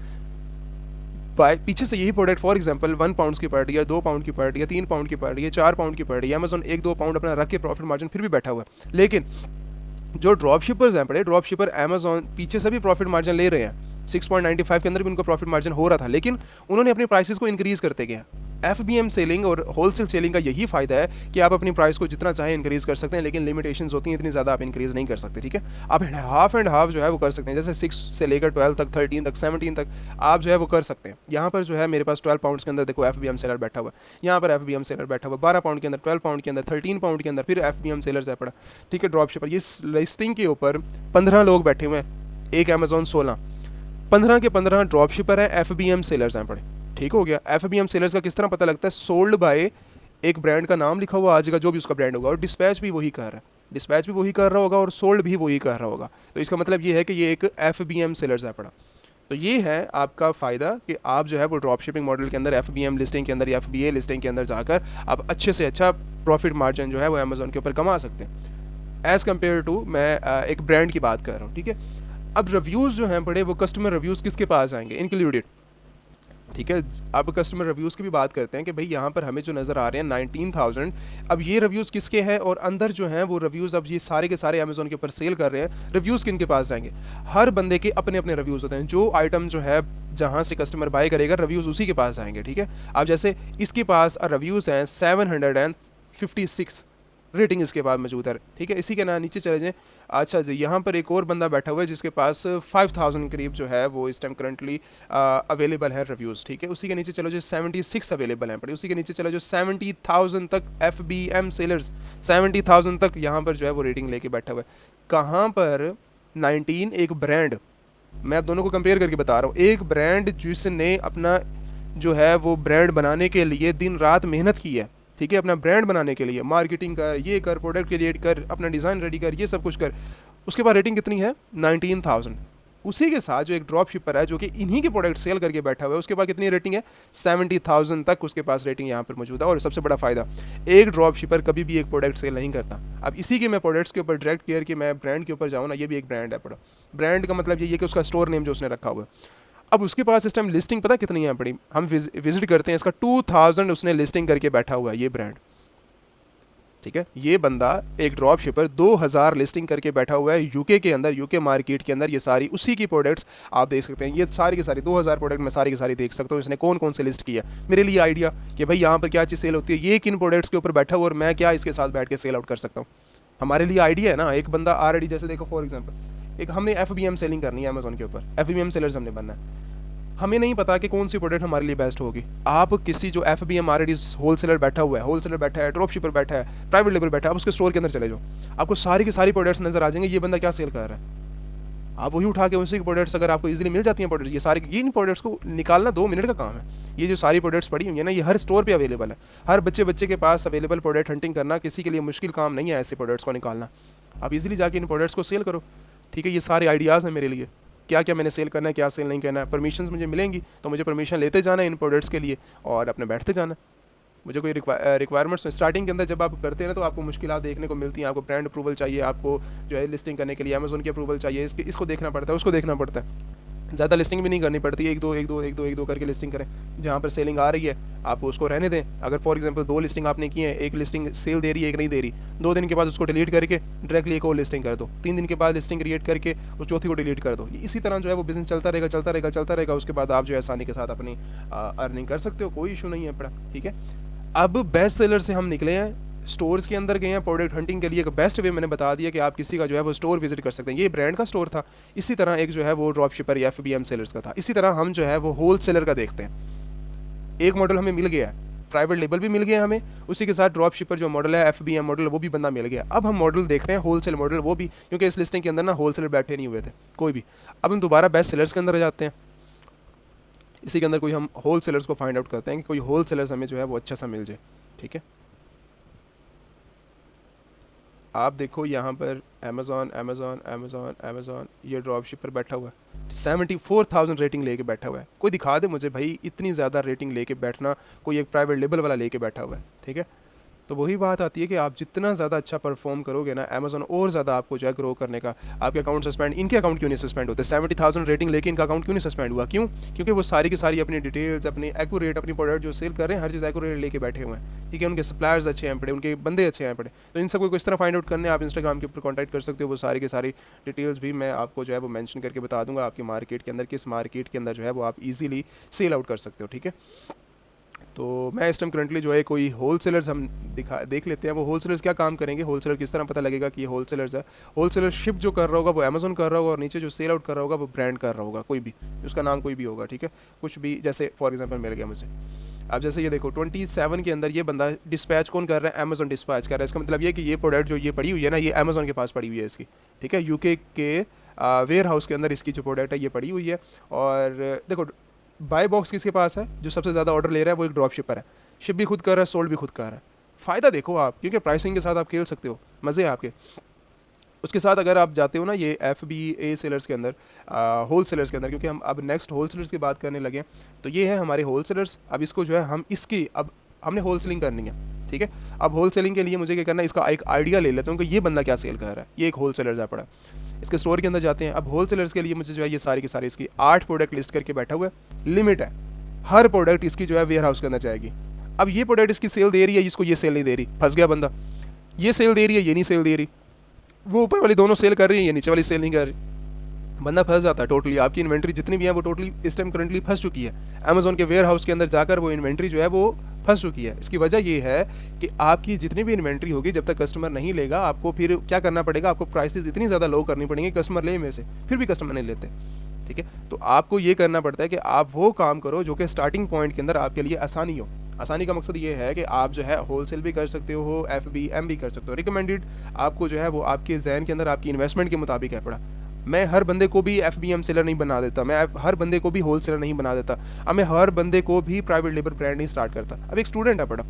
पीछे से यही प्रोडक्ट फॉर एग्जांपल 1 पाउंड की पड़ रही है, 2 पाउंड की पड़ रही है, 3 पाउंड की पड़ रही है, 4 पाउंड की पड़ रही है। अमेजोन 1-2 पाउंड अपना रख के प्रॉफिट मार्जिन फिर भी बैठा हुआ है। लेकिन जो ड्रॉप शिपर्स हैं पड़े, ड्रॉप शिपर अमेजोन पीछे से भी प्रॉफिट मार्जिन ले रहे हैं, 6.95 के अंदर भी उनको प्रॉफिट मार्जिन हो रहा था, लेकिन उन्होंने अपनी प्राइसेस को इंक्रीज़ करते गए। FBM सेलिंग और होलसेल सेलिंग का यही फ़ायदा है कि आप अपनी प्राइस को जितना चाहें इंक्रीज़ कर सकते हैं, लेकिन लिमिटेशंस होती हैं, इतनी ज़्यादा आप इंक्रीज़ नहीं कर सकते, ठीक है। आप हाफ एंड हाफ जो है वो कर सकते हैं, जैसे 6 से लेकर 12 तक, 13 तक, 17 तक आप जो है वो कर सकते हैं। यहाँ पर जो है मेरे पास 12 पाउंड्स के अंदर देखो FBM सेलर बैठा हुआ है, यहाँ पर FBM सेलर बैठा हुआ है 12 पाउंड के अंदर, 12 पाउंड के अंदर, 13 पाउंड के अंदर, फिर FBM सेलर्स है पड़ा, ठीक है, ड्रॉप शिपर। इस लिस्टिंग के ऊपर 15 लोग बैठे हुए हैं, एक अमेजोन 16, 15 के 15 ड्रॉप शिपर हैं, FBM सेलर्स हैं पड़े, ठीक हो गया। FBM सेलर्स का किस तरह पता लगता है? सोल्ड बाय एक ब्रांड का नाम लिखा हुआ आ जाएगा, जो भी उसका ब्रांड होगा, और डिस्पैच भी वही कर रहा है, डिस्पैच भी वही कर रहा होगा, और सोल्ड भी वही कर रहा होगा। तो इसका मतलब ये है कि ये एक FBM सेलर्स है पड़ा। तो ये है आपका फ़ायदा कि आप जो है वो ड्रॉप शिपिंग मॉडल के अंदर, FBM लिस्टिंग के अंदर या FBA लिस्टिंग के अंदर जाकर आप अच्छे से अच्छा प्रॉफिट मार्जिन जो है वो अमेजोन के ऊपर कमा सकते हैं, एज़ कम्पेयर टू मैं एक ब्रांड की बात कर रहा हूँ, ठीक है। अब रिव्यूज़ जो हैं बड़े, वो कस्टमर रिव्यूज़ किसके पास आएंगे? इंक्लूडेड, ठीक है। अब कस्टमर रिव्यूज़ की भी बात करते हैं कि भाई यहाँ पर हमें जो नज़र आ रहे हैं 19,000, अब ये रिव्यूज़ किसके हैं, और अंदर जो हैं वो रिव्यूज़ अब ये सारे के सारे अमेजोन के ऊपर सेल कर रहे हैं। रिव्यूज़ किन के पास जाएंगे? हर बंदे के अपने अपने रिव्यूज़ होते हैं, जो आइटम जो है जहाँ से कस्टमर बाय करेगा रिव्यूज़ उसी के पास आएंगे, ठीक है। अब जैसे इसके पास रिव्यूज़ हैं 756 रेटिंग इसके बाद मौजूद है, ठीक है। इसी के ना नीचे चले जाएँ। अच्छा जी, यहाँ पर एक और बंदा बैठा हुआ है जिसके पास 5000 करीब जो है वो इस टाइम करंटली अवेलेबल है रिव्यूज़, ठीक है। उसी के नीचे चलो जो 76 अवेलेबल हैं पड़े, उसी के नीचे चलो जो 70,000 तक FBM सेलर्स, 70,000 तक यहाँ पर जो है वो रेटिंग लेके बैठा हुआ है। कहाँ पर 19 एक ब्रांड, मैं अब दोनों को कंपेयर करके बता रहा हूँ, एक ब्रांड जिसने अपना जो है वो ब्रांड बनाने के लिए दिन रात मेहनत की है, ठीक है, अपना ब्रांड बनाने के लिए मार्केटिंग कर, ये कर, प्रोडक्ट क्रिएट कर, अपना डिज़ाइन रेडी कर, ये सब कुछ कर, उसके बाद रेटिंग कितनी है? 19,000। उसी के साथ जो एक ड्रॉप शिपर है जो कि इन्हीं के प्रोडक्ट सेल करके बैठा हुआ है, उसके पास कितनी रेटिंग है, 70,000 तक उसके पास रेटिंग यहाँ पर मौजूद है। और सबसे बड़ा फ़ायदा, एक ड्रॉप शिपर कभी भी एक प्रोडक्ट सेल नहीं करता। अब इसी के मैं प्रोडक्ट्स के ऊपर डायरेक्ट केयर कि मैं ब्रांड के ऊपर जाऊँ ना, ये भी एक ब्रांड है बड़ा। ब्रांड का मतलब ये है कि उसका स्टोर नेम जो उसने रखा हुआ है। अब उसके पास इस टाइम लिस्टिंग पता कितनी है बड़ी, हम विजिट करते हैं, इसका 2000 उसने लिस्टिंग करके बैठा हुआ है ये ब्रांड। ठीक है, ये बंदा एक ड्रॉप शिपर 2000 लिस्टिंग करके बैठा हुआ है यूके के अंदर, यूके मार्केट के अंदर। ये सारी उसी की प्रोडक्ट्स आप देख सकते हैं, ये सारी की सारी 2000 प्रोडक्ट मैं सारी की सारी देख सकता हूँ इसने कौन कौन से लिस्ट किया। मेरे लिए आइडिया कि भाई यहाँ पर क्या चीज़ सेल होती है, ये किन प्रोडक्ट्स के ऊपर बैठा हुआ और मैं क्या इसके साथ बैठ के सेल आउट कर सकता हूँ। हमारे लिए आइडिया है ना। एक बंदा ऑलरेडी, जैसे देखो फॉर एग्जाम्पल, एक हमने FBM सेलिंग करनी है अमेजोन के ऊपर, FBM सेलर्स हमने बनना है। हमें नहीं पता कि कौन सी प्रोडक्ट हमारे लिए बेस्ट होगी। आप किसी जो FBM ऑलरेडी होलसेलर बैठा हुआ है, होलसेलर बैठा है, ड्रॉप शिपर बैठा है, प्राइवेट लेबल बैठा है, आप उसके स्टोर के अंदर चले जाओ, आपको सारी की सारी प्रोडक्ट्स नजर आ जाएंगे ये बंदा क्या सेल कर रहा है। आप वही उठा के उसी की प्रोडक्ट्स अगर आपको इजीली मिल जाती हैं प्रोडक्ट्स, ये सारी इन प्रोडक्ट्स को निकालना 2 मिनट का काम है। ये जो सारी प्रोडक्ट्स पड़ी हुई है ना, ये हर स्टोर पे अवेलेबल है, हर बच्चे के पास अवेलेबल प्रोडक्ट हंटिंग करना किसी के लिए मुश्किल काम नहीं है ऐसे प्रोडक्ट्स को निकालना। आप इजीली जाके इन प्रोडक्ट्स को सेल करो। ठीक है, ये सारे आइडियाज़ हैं मेरे लिए, क्या क्या मैंने सेल करना है, क्या सेल नहीं करना है। परमिशंस मुझे मिलेंगी तो मुझे परमिशन लेते जाना है इन प्रोडक्ट्स के लिए और अपने बैठते जाना। मुझे कोई रिक्वायरमेंट्स स्टार्टिंग के अंदर जब आप करते हैं ना तो आपको मुश्किलात देखने को मिलती हैं। आपको ब्रांड अप्रूवल चाहिए, आपको जो है लिस्टिंग करने के लिए अमेजोन की अप्रूवल चाहिए, इसको देखना पड़ता है, उसको देखना पड़ता है। ज़्यादा लिस्टिंग भी नहीं करनी पड़ती, एक दो करके लिस्टिंग करें। जहाँ पर सेलिंग आ रही है आप उसको रहने दें। अगर फॉर एग्जांपल 2 लिस्टिंग आपने की है, एक लिस्टिंग सेल दे रही है, एक नहीं दे रही, 2 दिन के बाद उसको डिलीट करके डायरेक्टली एक और लिस्टिंग कर दो, 3 दिन के बाद लिस्टिंग क्रिएट करके उस चौथी को डिलीट कर दो। इसी तरह जो है वो बिजनेस चलता रहेगा। उसके बाद आप जो है आसानी के साथ अपनी अर्निंग कर सकते हो, कोई इशू नहीं है पड़ा। ठीक है, अब बेस्ट सेलर से हम निकले हैं, स्टोर्स के अंदर गए हैं प्रोडक्ट हंटिंग के लिए। एक बेस्ट वे मैंने बता दिया कि आप किसी का जो है वो स्टोर विजिट कर सकते हैं। ये ब्रांड का स्टोर था, इसी तरह एक जो है वो ड्रॉप शिपर या FBM सेलर्स का था। इसी तरह हम जो है वो होल सेलर का देखते हैं। एक मॉडल हमें मिल गया है, प्राइवेट लेबल भी मिल गया हमें, उसी के साथ ड्रॉप शिपर जो मॉडल है FBM मॉडल वो भी बंदा मिल गया। अब हम मॉडल देखते हैं होल सेल मॉडल, वो भी क्योंकि इस लिस्टिंग के अंदर ना होल सेलर बैठे नहीं हुए थे कोई भी। अब हम दोबारा बेस्ट सेलर्स के अंदर जाते हैं, इसी के अंदर कोई हम होल सेलर्स को फाइंड आउट करते हैं कि कोई होल सेलर्स हमें जो है वो अच्छा सा मिल जाए। ठीक है, आप देखो यहाँ पर अमेज़ॉन ये ड्रॉप शिपर बैठा हुआ है, 74,000 रेटिंग लेके बैठा हुआ है। कोई दिखा दे मुझे भाई इतनी ज़्यादा रेटिंग लेके बैठना, कोई एक प्राइवेट लेबल वाला लेके बैठा हुआ है। ठीक है, तो वही बात आती है कि आप जितना ज़्यादा अच्छा परफॉर्म करोगे ना, अमेज़ॉन और ज़्यादा आपको जो है ग्रो करने का। आपके अकाउंट सस्पेंड, इनके अकाउंट क्यों नहीं सस्पेंड होते? 70,000 रेटिंग लेके इनका अकाउंट क्यों नहीं सस्पेंड हुआ? क्यों? क्योंकि वो सारी की सारी अपनी डिटेल्स, अपनी एक्यूरेट, अपनी प्रोडक्ट जो सेल कर रहे हैं हर चीज़ एक्यूरेट लेके बैठे हुए हैं। ठीक है, उनके सप्लायर्स अच्छे हैं पड़े, उनके बंदे अच्छे हैं पड़े। तो इन सबको किस तरह फाइंड आउट करने आप इंस्टाग्राम के ऊपर कॉन्टैक्ट कर सकते हो। वो सारी की सारी डिटेल्स भी मैं आपको जो है वो मेंशन करके बता दूंगा आपकी मार्केट के अंदर, किस मार्केट के अंदर जो है वो आप इजीली सेल आउट कर सकते हो। ठीक है, तो मैं इस टाइम करंटली जो है कोई होल सेलर्स हम देख लेते हैं। वो होल सेलर्स क्या काम करेंगे, होल सेलर किस तरह पता लगेगा कि ये होल सेलर्स है। होल सेलर शिप जो कर रहा होगा वो अमेजोन कर रहा होगा और नीचे जो सेल आउट कर रहा होगा वो ब्रांड कर रहा होगा, कोई भी, उसका नाम कोई भी होगा। ठीक है, कुछ भी, जैसे फॉर एग्जांपल मिल गया मुझे। अब जैसे ये देखो 27 के अंदर ये बंदा डिस्पैच कौन कर रहा है? अमेजोन डिस्पैच कर रहा है। इसका मतलब ये कि ये प्रोडक्ट जो ये पड़ी हुई है ना, ये अमेजोन के पास पड़ी हुई है इसकी। ठीक है, यूके के वेयर हाउस के अंदर इसकी जो प्रोडक्ट है ये पड़ी हुई है। और देखो बाय बॉक्स किसके पास है? जो सबसे ज़्यादा ऑर्डर ले रहा है वो एक ड्रॉप शिपर है, शिप भी खुद कर रहा है, सोल्ड भी खुद कर रहा है। फ़ायदा देखो आप, क्योंकि प्राइसिंग के साथ आप खेल सकते हो, मज़े हैं आपके। उसके साथ अगर आप जाते हो ना ये FBA सेलर्स के अंदर, होल सेलर्स के अंदर, क्योंकि हम अब नेक्स्ट होल सेलर्स की बात करने लगे, तो ये है हमारे होल सेलर्स। अब इसको जो है हम इसकी अब हमने होल सेलिंग करनी है। ठीक है, अब होल सेलिंग के लिए मुझे क्या करना है, इसका एक आइडिया ले लेता हूँ कि ये बंदा क्या सेल कर रहा है। ये एक होल सेलर जा पड़ा, इसके स्टोर के अंदर जाते हैं। अब होल सेलर्स के लिए मुझे जो है ये सारी की सारी इसकी 8 प्रोडक्ट लिस्ट करके बैठा हुआ है, लिमिट है, हर प्रोडक्ट इसकी जो है वेयर हाउस के अंदर जाएगी। अब ये प्रोडक्ट इसकी सेल दे रही है, इसको ये सेल नहीं दे रही, फंस गया बंदा। ये सेल दे रही है, ये नहीं सेल दे रही, वो ऊपर वाली दोनों सेल कर रही है, ये नीचे वाली सेल नहीं कर रही, बंदा फंस जाता है टोटली। आपकी इन्वेंट्री जितनी भी है वो टोटली इस टाइम करंटली फंस चुकी है। अमेजोन के वेयर हाउस के अंदर जाकर वो इन्वेंट्री जो है वो फंस चुकी है। इसकी वजह ये है कि आपकी जितनी भी इन्वेंट्री होगी, जब तक कस्टमर नहीं लेगा, आपको फिर क्या करना पड़ेगा, आपको प्राइसेस इतनी ज़्यादा लो करनी पड़ेंगी कस्टमर ले में से, फिर भी कस्टमर नहीं लेते। ठीक है, तो आपको ये करना पड़ता है कि आप वो काम करो जो कि स्टार्टिंग पॉइंट के अंदर आपके लिए आसानी हो। आसानी का मकसद ये है कि आप जो है होलसेल भी कर सकते हो, FBM भी कर सकते हो। रिकमेंडेड आपको जो है वो आपके जहन के अंदर आपकी इन्वेस्टमेंट के मुताबिक है पड़ा। मैं हर बंदे को भी FBM सेलर नहीं बना देता, मैं हर बंदे को भी होल सेलर नहीं बना देता, अब मैं हर बंदे को भी प्राइवेट लेबल ब्रांड नहीं स्टार्ट करता। अब एक स्टूडेंट है पड़ा,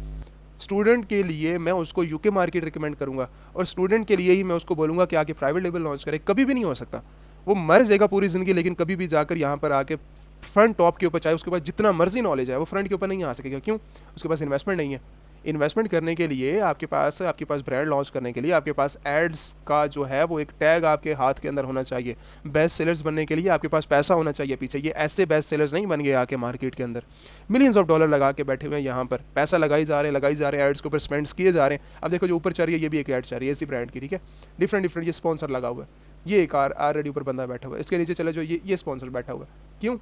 स्टूडेंट के लिए मैं उसको UK मार्केट रिकमेंड करूँगा और स्टूडेंट के लिए ही मैं उसको बोलूँगा कि आके प्राइवेट लेबल लॉन्च करे, कभी भी नहीं हो सकता। वो मर जाएगा पूरी ज़िंदगी, लेकिन कभी भी जाकर यहाँ पर आके फ्रंट टॉप के ऊपर, चाहे उसके पास जितना मर्जी नॉलेज है, वो फ्रंट के ऊपर नहीं आ सकेगा। क्यों? उसके पास इन्वेस्टमेंट नहीं है। इन्वेस्टमेंट करने के लिए आपके पास ब्रांड लॉन्च करने के लिए आपके पास एड्स का जो है वो एक टैग आपके हाथ के अंदर होना चाहिए। बेस्ट सेलर्स बनने के लिए आपके पास पैसा होना चाहिए पीछे। ये ऐसे बेस्ट सेलर्स नहीं बन गए आके मार्केट के अंदर, मिलियंस ऑफ डॉलर लगा के बैठे हुए हैं यहाँ पर, पैसा लगाई जा रहे हैं एड्स के ऊपर स्पेंड्स किए जा रहे हैं। अब देखो जो ऊपर चल रही है ये भी एक एड चल रही है इसी ब्रांड की, ठीक है, डिफरेंट ये स्पॉन्सर लगा हुआ है, ये एक ऑलरेडी ऊपर बंदा बैठा हुआ है, इसके नीचे चले जो ये स्पॉन्सर बैठा हुआ है। क्यों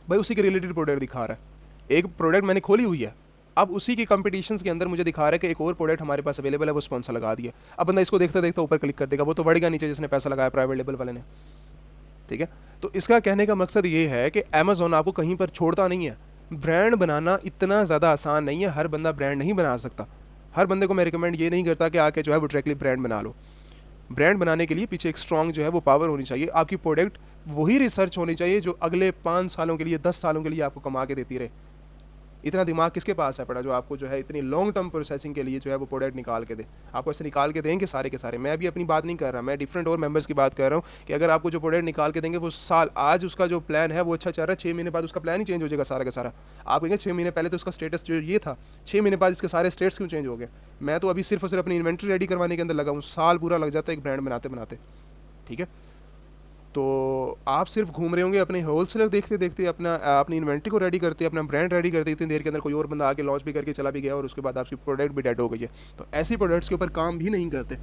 भाई? उसी के रिलेटेड प्रोडक्ट दिखा रहा है। एक प्रोडक्ट मैंने खोली हुई है, अब उसी के कंपटीशंस के अंदर मुझे दिखा रहा है कि एक और प्रोडक्ट हमारे पास अवेलेबल है, वो स्पॉन्सर लगा दिया। अब बंदा इसको देखते देखते ऊपर क्लिक कर देगा, वो तो बढ़ेगा नीचे जिसने पैसा लगाया प्राइवेट लेबल वाले ने, ठीक है। तो इसका कहने का मकसद ये है कि अमेज़ॉन आपको कहीं पर छोड़ता नहीं है। ब्रांड बनाना इतना ज़्यादा आसान नहीं है, हर बंदा ब्रांड नहीं बना सकता। हर बंदे को मैं रिकमेंड ये नहीं करता कि आके जो है वो डायरेक्टली ब्रांड बना लो। ब्रांड बनाने के लिए पीछे एक स्ट्रॉन्ग जो है वो पावर होनी चाहिए। आपकी प्रोडक्ट वही रिसर्च होनी चाहिए जो अगले 5 सालों के लिए, 10 सालों के लिए आपको कमा के देती रहे। इतना दिमाग किसके पास है पड़ा जो आपको जो है इतनी लॉन्ग टर्म प्रोसेसिंग के लिए जो है वो प्रोडक्ट निकाल के दे? आपको ऐसे निकाल के देंगे सारे के सारे। मैं भी अपनी बात नहीं कर रहा, मैं डिफरेंट और मेंबर्स की बात कर रहा हूँ कि अगर आपको जो प्रोडक्ट निकाल के देंगे वो साल, आज उसका जो प्लान है वो अच्छा चल रहा है, 6 महीने बाद उसका प्लान ही चेंज हो जाएगा सारा का सारा। आप कहेंगे 6 महीने पहले तो उसका स्टेटस जो ये था, 6 महीने बाद इसके सारे स्टेट्स क्यों चेंज हो गए? मैं तो अभी सिर्फ और सिर्फ अपनी इन्वेंट्री रेडी करवाने के अंदर लगा हूँ, साल पूरा लग जाता है एक ब्रांड बनाते बनाते, ठीक है। तो आप सिर्फ घूम रहे होंगे अपने होलसेलर देखते देखते, अपनी इन्वेंट्री को रेडी करते, अपना ब्रांड रेडी करते, इतनी देर के अंदर कोई और बंदा आके लॉन्च भी करके चला भी गया और उसके बाद आपकी प्रोडक्ट भी डेड हो गई है। तो ऐसी प्रोडक्ट्स के ऊपर काम भी नहीं करते।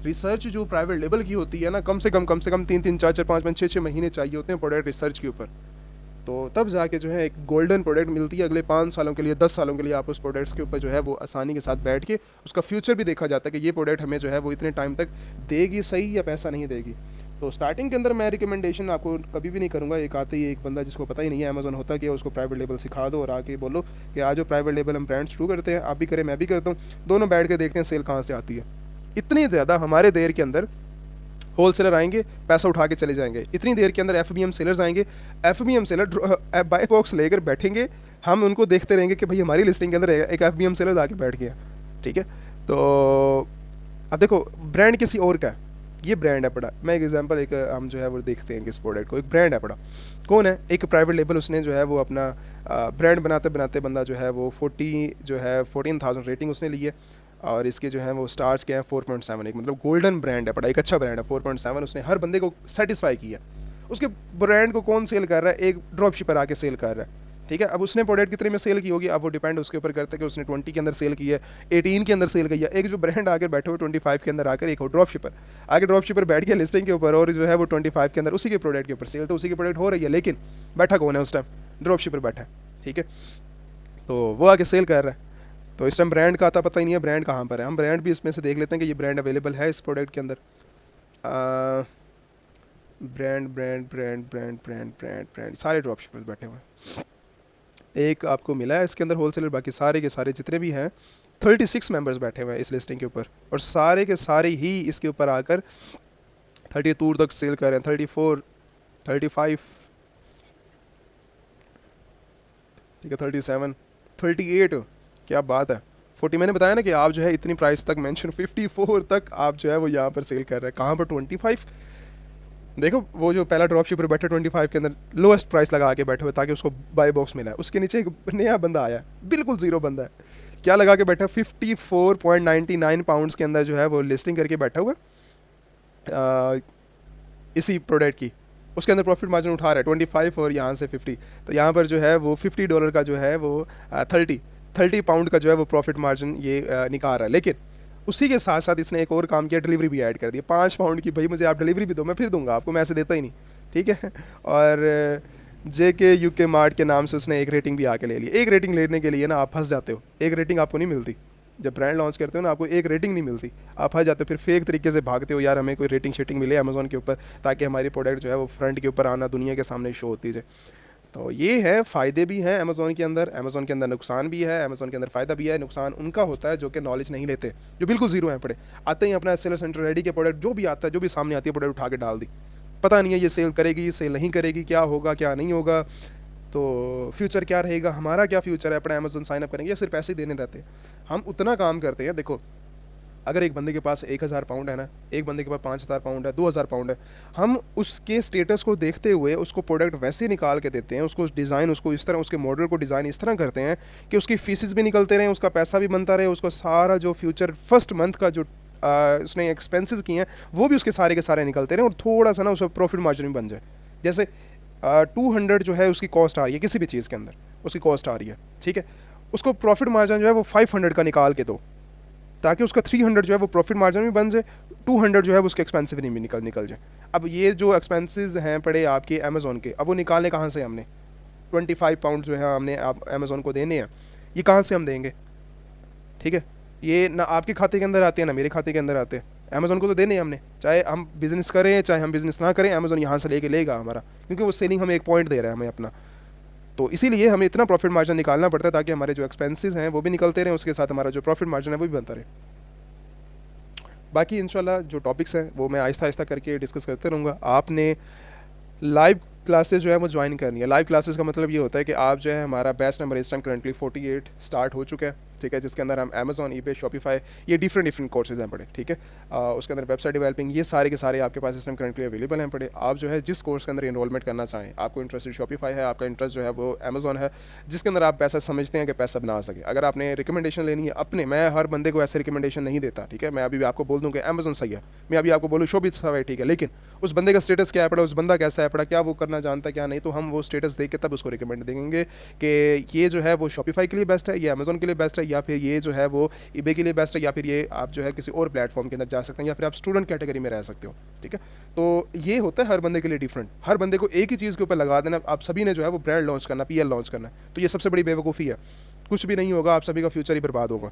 रिसर्च जो प्राइवेट लेवल की होती है ना, कम से कम 3-3, 4-4, 5-5, 6-6 महीने चाहिए होते हैं प्रोडक्ट रिसर्च के ऊपर। तो तब जाके जो है एक गोल्डन प्रोडक्ट मिलती है अगले 5 सालों के लिए, 10 सालों के लिए। आप उस प्रोडक्ट्स के ऊपर जो है वो आसानी के साथ बैठ के उसका फ्यूचर भी देखा जाता है कि ये प्रोडक्ट हमें जो है वो इतने टाइम तक देगी सही या पैसा नहीं देगी। तो स्टार्टिंग के अंदर मैं रिकमेंडेशन आपको कभी भी नहीं करूँगा, एक आते ही एक बंदा जिसको पता ही नहीं है अमेज़ॉन होता क्या, उसको प्राइवेट लेबल सिखा दो और आके बोलो कि आज जो प्राइवेट लेबल हम ब्रांड शुरू करते हैं, आप भी करें मैं भी करता हूँ, दोनों बैठ के देखते हैं सेल कहाँ से आती है। इतनी ज़्यादा हमारे देर के अंदर होलसेलर आएंगे, पैसा उठा के चले जाएंगे। इतनी देर के अंदर FBM सेलर्स आएंगे, FBM सेलर बाय बॉक्स लेकर बैठेंगे, हम उनको देखते रहेंगे कि भाई हमारी लिस्टिंग के अंदर एक FBM सेलर आके बैठ गया, ठीक है। तो अब देखो ब्रांड किसी और का है, ये ब्रांड है पड़ा। मैं एक एग्जांपल, एक हम जो है वो देखते हैं कि इस प्रोडक्ट को, एक ब्रांड है पड़ा, कौन है? एक प्राइवेट लेबल, उसने जो है वो अपना ब्रांड बनाते बनाते बंदा जो है वो 14,000 रेटिंग उसने ली है और इसके जो है वो स्टार्स के हैं 4.7, एक मतलब गोल्डन ब्रांड है पड़ा, एक अच्छा ब्रांड है। 4.7 उसने हर बंदे को सेटिस्फाई किया। उसके ब्रांड को कौन सेल कर रहा है? एक ड्रॉप शिपर आके सेल कर रहा है, ठीक है। अब उसने प्रोडक्ट कितने में सेल की होगी, अब वो डिपेंड उसके ऊपर करता है कि उसने 20 के अंदर सेल की है, 18 के अंदर सेल की है। एक जो ब्रांड आकर बैठे हुए 25 के अंदर आकर, एक हो ड्रॉप शिपर आगे, ड्रॉप शिपर बैठ गया लिस्टिंग के ऊपर और जो है वो 25 के अंदर उसी के प्रोडक्ट के ऊपर सेल, तो उसी की प्रोडक्ट हो रही है, लेकिन बैठा कौन है उस टाइम? ड्रॉप शिपर बैठा है, ठीक है। तो वो आके सेल कर रहा है। तो इस टाइम ब्रांड का आता पता ही नहीं है ब्रांड कहाँ पर है। हम ब्रांड भी इसमें से देख लेते हैं कि ये ब्रांड अवेलेबल है इस प्रोडक्ट के अंदर। ब्रांड सारे ड्रॉप शिपर्स बैठे हुए हैं। एक आपको मिला है इसके अंदर होलसेलर, बाकी सारे के सारे जितने भी हैं 36 मेंबर्स बैठे हुए हैं इस लिस्टिंग के ऊपर और सारे के सारे ही इसके ऊपर आकर 32 तक सेल कर रहे हैं, 34, 35, ठीक है, 37, 38, क्या बात है। 40 मैंने बताया ना कि आप जो है इतनी प्राइस तक मेंशन, 54 तक आप जो है वो यहाँ पर सेल कर रहे हैं। कहाँ पर? 25। देखो वो जो पहला ड्रॉप शिपर बैठा 25 के अंदर लोएस्ट प्राइस लगा के बैठे हुए ताकि उसको बाय बॉक्स मिला है। उसके नीचे एक नया बंदा आया, बिल्कुल ज़ीरो बंदा है, क्या लगा के बैठा? 54.99 पाउंड्स के अंदर जो है वो लिस्टिंग करके बैठा हुआ इसी प्रोडक्ट की। उसके अंदर प्रॉफिट मार्जिन उठा रहा है 25 और यहाँ से 50, तो यहाँ पर जो है वो $50 का जो है वो 30 पाउंड का जो है वो प्रॉफिट मार्जिन ये निकाल रहा है। लेकिन उसी के साथ साथ इसने एक और काम किया, डिलीवरी भी ऐड कर दी 5 पाउंड की। भाई मुझे आप डिलीवरी भी दो, मैं फिर दूंगा आपको, मैं ऐसे देता ही नहीं, ठीक है। और JK UK मार्ट के नाम से उसने एक रेटिंग भी आके ले ली। एक रेटिंग लेने के लिए ना आप फंस जाते हो, एक रेटिंग आपको नहीं मिलती। जब ब्रांड लॉन्च करते हो ना आपको एक रेटिंग नहीं मिलती, आप फंस जाते हो, फिर फेक तरीके से भागते हो, यार हमें कोई रेटिंग शेटिंग मिले अमेज़ॉन के ऊपर ताकि हमारी प्रोडक्ट जो है वो फ्रंट के ऊपर आना, दुनिया के सामने शो होती जाए। तो ये है, फ़ायदे भी हैं अमेज़ॉन के अंदर नुकसान भी है, अमेज़ॉन के अंदर फ़ायदा भी है। नुकसान उनका होता है जो कि नॉलेज नहीं लेते, जो बिल्कुल ज़ीरो हैं पड़े, आते ही अपना सेलर सेंटर रेडी के प्रोडक्ट जो भी आता है, जो भी सामने आती है प्रोडक्ट उठा के डाल दी, पता नहीं है ये सेल करेगी, सेल नहीं करेगी, क्या होगा क्या नहीं होगा, तो फ्यूचर क्या रहेगा, हमारा क्या फ्यूचर है, अपना अमेज़ॉन साइन अप करेंगे या सिर्फ पैसे ही देने रहते हैं। हम उतना काम करते हैं, देखो अगर एक बंदे के पास 1000 पाउंड है ना, एक बंदे के पास 5000 पाउंड है, 2000 पाउंड है, हम उसके स्टेटस को देखते हुए उसको प्रोडक्ट वैसे निकाल के देते हैं, उसको डिज़ाइन, उसको इस तरह, उसके मॉडल को डिज़ाइन इस तरह करते हैं कि उसकी फीसिस भी निकलते रहें, उसका पैसा भी बनता रहे, उसको सारा जो फ्यूचर फर्स्ट मंथ का जो उसने एक्सपेंसेस किए हैं वो भी उसके सारे के सारे निकलते रहें, और थोड़ा सा ना उसका प्रॉफिट मार्जिन भी बन जाए। जैसे 200 जो है उसकी कॉस्ट आ रही है, किसी भी चीज़ के अंदर उसकी कॉस्ट आ रही है, ठीक है, उसको प्रॉफिट मार्जिन जो है वो 500 का निकाल के दो, ताकि उसका 300 जो है वो प्रॉफिट मार्जिन भी बन जाए, 200 जो है वो उसके एक्सपेंसिव नहीं भी निकल जाए। अब ये जो एक्सपेंसेस हैं पड़े आपके अमेज़ोन के, अब वो निकालने कहाँ से हमने, 25 पाउंड जो है हमने आप अमेज़ोन को देने हैं, ये कहाँ से हम देंगे? ठीक है, ये ना आपके खाते के अंदर आते हैं ना मेरे खाते के अंदर आते हैं, अमेज़ोन को तो देने हैं हमने, चाहे हम बिज़नेस करें चाहे हम बिज़नेस ना करें, अमेज़ोन यहाँ से लेके लेगा हमारा, क्योंकि वो सेलिंग हमें एक पॉइंट दे रहा है हमें अपना। तो इसीलिए हमें इतना प्रॉफिट मार्जिन निकालना पड़ता है ताकि हमारे जो एक्सपेंसेस हैं वो भी निकलते रहें, उसके साथ हमारा जो प्रॉफिट मार्जिन है वो भी बनता रहे। बाकी इंशाल्लाह जो टॉपिक्स हैं वो मैं आहिस्ता आहिस्ता करके डिस्कस करते रहूँगा। आपने लाइव क्लासेस जो है वो ज्वाइन करनी है। लाइव क्लासेस का मतलब ये होता है कि आप जो है, हमारा बैच नंबर इस टाइम करंटली 48 स्टार्ट हो चुका है, ठीक है, जिसके अंदर हम अमेज़ॉन, ईबे, शॉपिफाई, ये डिफरेंट कोर्सेज हैं पड़े, ठीक है। उसके अंदर वेबसाइट डेवलपिंग, ये सारे के सारे आपके पास इस टाइम करंटली अवेलेबल हैं पड़े। आप जो है जिस कोर्स के अंदर इनरोलमेंट करना चाहें, आपको इंटरेस्टेड शॉपिफाई है, आपका इंटरेस्ट जो है वो अमेज़ॉन है, जिसके अंदर आप पैसा समझते हैं कि पैसा बना सके, अगर आपने रिकमेंडेशन लेनी है अपने, मैं हर बंदे को ऐसे रिकमेंडेशन नहीं देता, ठीक है, मैं अभी भी आपको बोल दूँ कि अमेज़ॉन सही है, मैं अभी आपको बोलूँ शॉपिफाई ठीक है, लेकिन उस बंदे का स्टेटस क्या है पड़ा, उस बंदा कैसा है पड़ा, क्या वो करना जानता है क्या नहीं, तो हम वो स्टेटस देख के तब उसको रिकमेंड देंगे कि ये जो है वो शॉपिफाई के लिए बेस्ट है, ये अमेज़ॉन के लिए बेस्ट है, या फिर ये जो है वो ईबे के लिए बेस्ट है, या फिर ये आप जो है किसी और प्लेटफॉर्म के अंदर जा सकते हैं, या फिर आप स्टूडेंट कैटेगरी में रह सकते हो, ठीक है। तो ये होता है हर बंदे के लिए डिफरेंट, हर बंदे को एक ही चीज़ के ऊपर लगा देना, आप सभी ने जो है वो ब्रांड लॉन्च करना, पीएल लॉन्च करना, तो ये सबसे बड़ी बेवकूफ़ी है, कुछ भी नहीं होगा, आप सभी का फ्यूचर ही बर्बाद होगा।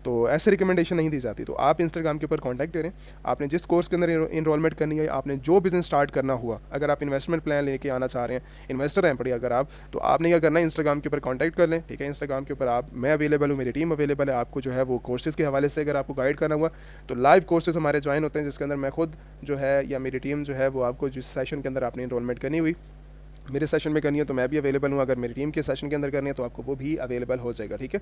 तो ऐसे रिकमेंडेशन नहीं दी जाती। तो आप इंस्टाग्राम के ऊपर कांटेक्ट करें, आपने जिस कोर्स के अंदर इनरोलमेंट करनी है, आपने जो बिज़नेस स्टार्ट करना हुआ, अगर आप इन्वेस्टमेंट प्लान लेके आना चाह रहे हैं, इन्वेस्टर हैं पड़ी अगर आप, तो आपने क्या करना है, इंस्टाग्राम के ऊपर कांटेक्ट कर लें, ठीक है। इंस्टाग्राम के ऊपर आप, मैं अवेलेबल हूँ, मेरी टीम अवेलेबल है, आपको जो है वो कोर्सेज़ के हवाले से अगर आपको गाइड करना हुआ तो लाइव कोर्सेज़ हमारे ज्वाइन होते हैं, जिसके अंदर मैं खुद जो है या मेरी टीम जो है वो आपको जिस सेशन के अंदर आपने इनरोलमेंट करनी हुई, मेरे सेशन में करनी है तो मैं भी अवेलेबल हूँ, अगर मेरी टीम के सेशन के अंदर करनी है तो आपको वो भी अवेलेबल हो जाएगा, ठीक है।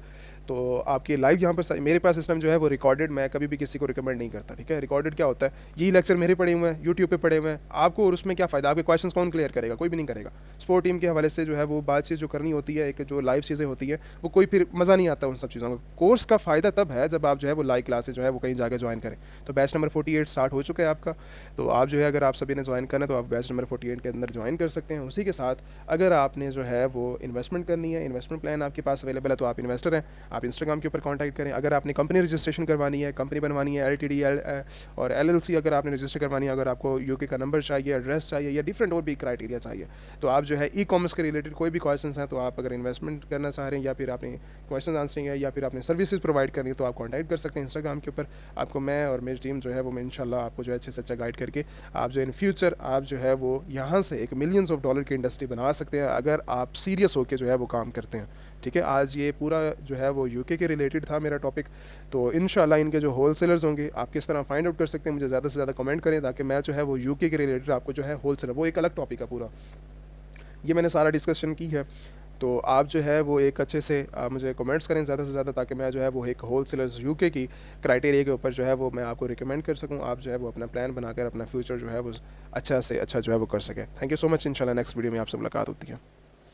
तो आपकी लाइव यहाँ पर मेरे पास सिस्टम जो है वो रिकॉर्डेड, मैं कभी भी किसी को रिकमेंड नहीं करता, ठीक है। रिकॉर्डेड क्या होता है, यही लेक्चर मेरे पड़े हुए हैं, यूट्यूब पे पड़े हुए हैं आपको, और उसमें क्या फ़ायदा, आपके क्वेश्चन कौन क्लियर करेगा, कोई भी नहीं करेगा। स्पोर्ट टीम के हवाले से जो है वो बातचीत जो करनी होती है, एक जो लाइव चीज़ें होती हैं, वो कोई फिर मज़ा नहीं आता उन सब चीज़ों का। कोर्स का फ़ायदा तब है जब आप जो है वो लाइव क्लासेज जो है वो कहीं जाकर ज्वाइन करें। तो बैच नंबर 48 स्टार्ट हो चुका है आपका, तो आप जो है अगर आप सभी ने ज्वाइन करना है तो आप बैच नंबर 48 के अंदर ज्वाइन कर सकते हैं। उसी के साथ अगर आपने जो है वो इन्वेस्टमेंट करनी है, इन्वेस्टमेंट प्लान आपके पास अवेलेबल है, तो आप इन्वेस्टर हैं, आप इंस्टाग्राम के ऊपर कांटेक्ट करें। अगर आपने कंपनी रजिस्ट्रेशन करवानी है, कंपनी बनवानी है, एलटीडी और एलएलसी अगर आपने रजिस्टर करवानी है, अगर आपको यूके का नंबर चाहिए, एड्रेस चाहिए, या डिफरेंट और भी क्राइटेरिया चाहिए, तो आप जो है ई कॉमर्स के रिलेटेड कोई भी क्वेश्चन हैं, तो आप अगर इन्वेस्टमेंट करना चाह रहे हैं, या फिर आपने क्वेश्चन आंसरिंग है, या फिर आपने सर्विसेज प्रोवाइड करनी है, तो आप कॉन्टैक्ट कर सकते हैं इंस्टाग्राम के ऊपर। आपको मैं और मेरी टीम जो है वो मैं इंशाल्लाह आपको जो है अच्छे से अच्छा गाइड करके आप जो इन फ्यूचर आप जो है वो यहाँ से एक मिलियंस ऑफ डॉलर की इंडस्ट्री बना सकते हैं, अगर आप सीरियस होकर जो है वो काम करते हैं, ठीक है। आज ये पूरा जो है वो यूके के रिलेटेड था मेरा टॉपिक, तो इंशाल्लाह इनके जो होलसेलर्स होंगे आप किस तरह फाइंड आउट कर सकते हैं, मुझे ज़्यादा से ज़्यादा कमेंट करें, ताकि मैं जो है वो यूके के रिलेटेड आपको जो है होलसेलर, वो एक अलग टॉपिक है पूरा, ये मैंने सारा डिस्कशन की है। तो आप जो है वो एक अच्छे से मुझे कमेंट्स करें ज़्यादा से ज़्यादा, ताकि मैं जो है वो एक होलसेलर्स यूके की क्राइटेरिया के ऊपर जो है वो मैं आपको रिकमेंड कर सकूं, आप जो है वो अपना प्लान बनाकर अपना फ्यूचर जो है वो अच्छा से अच्छा जो है वो कर सकें। थैंक यू सो मच, इंशाल्लाह नेक्स्ट वीडियो में आपसे मुलाकात होती है।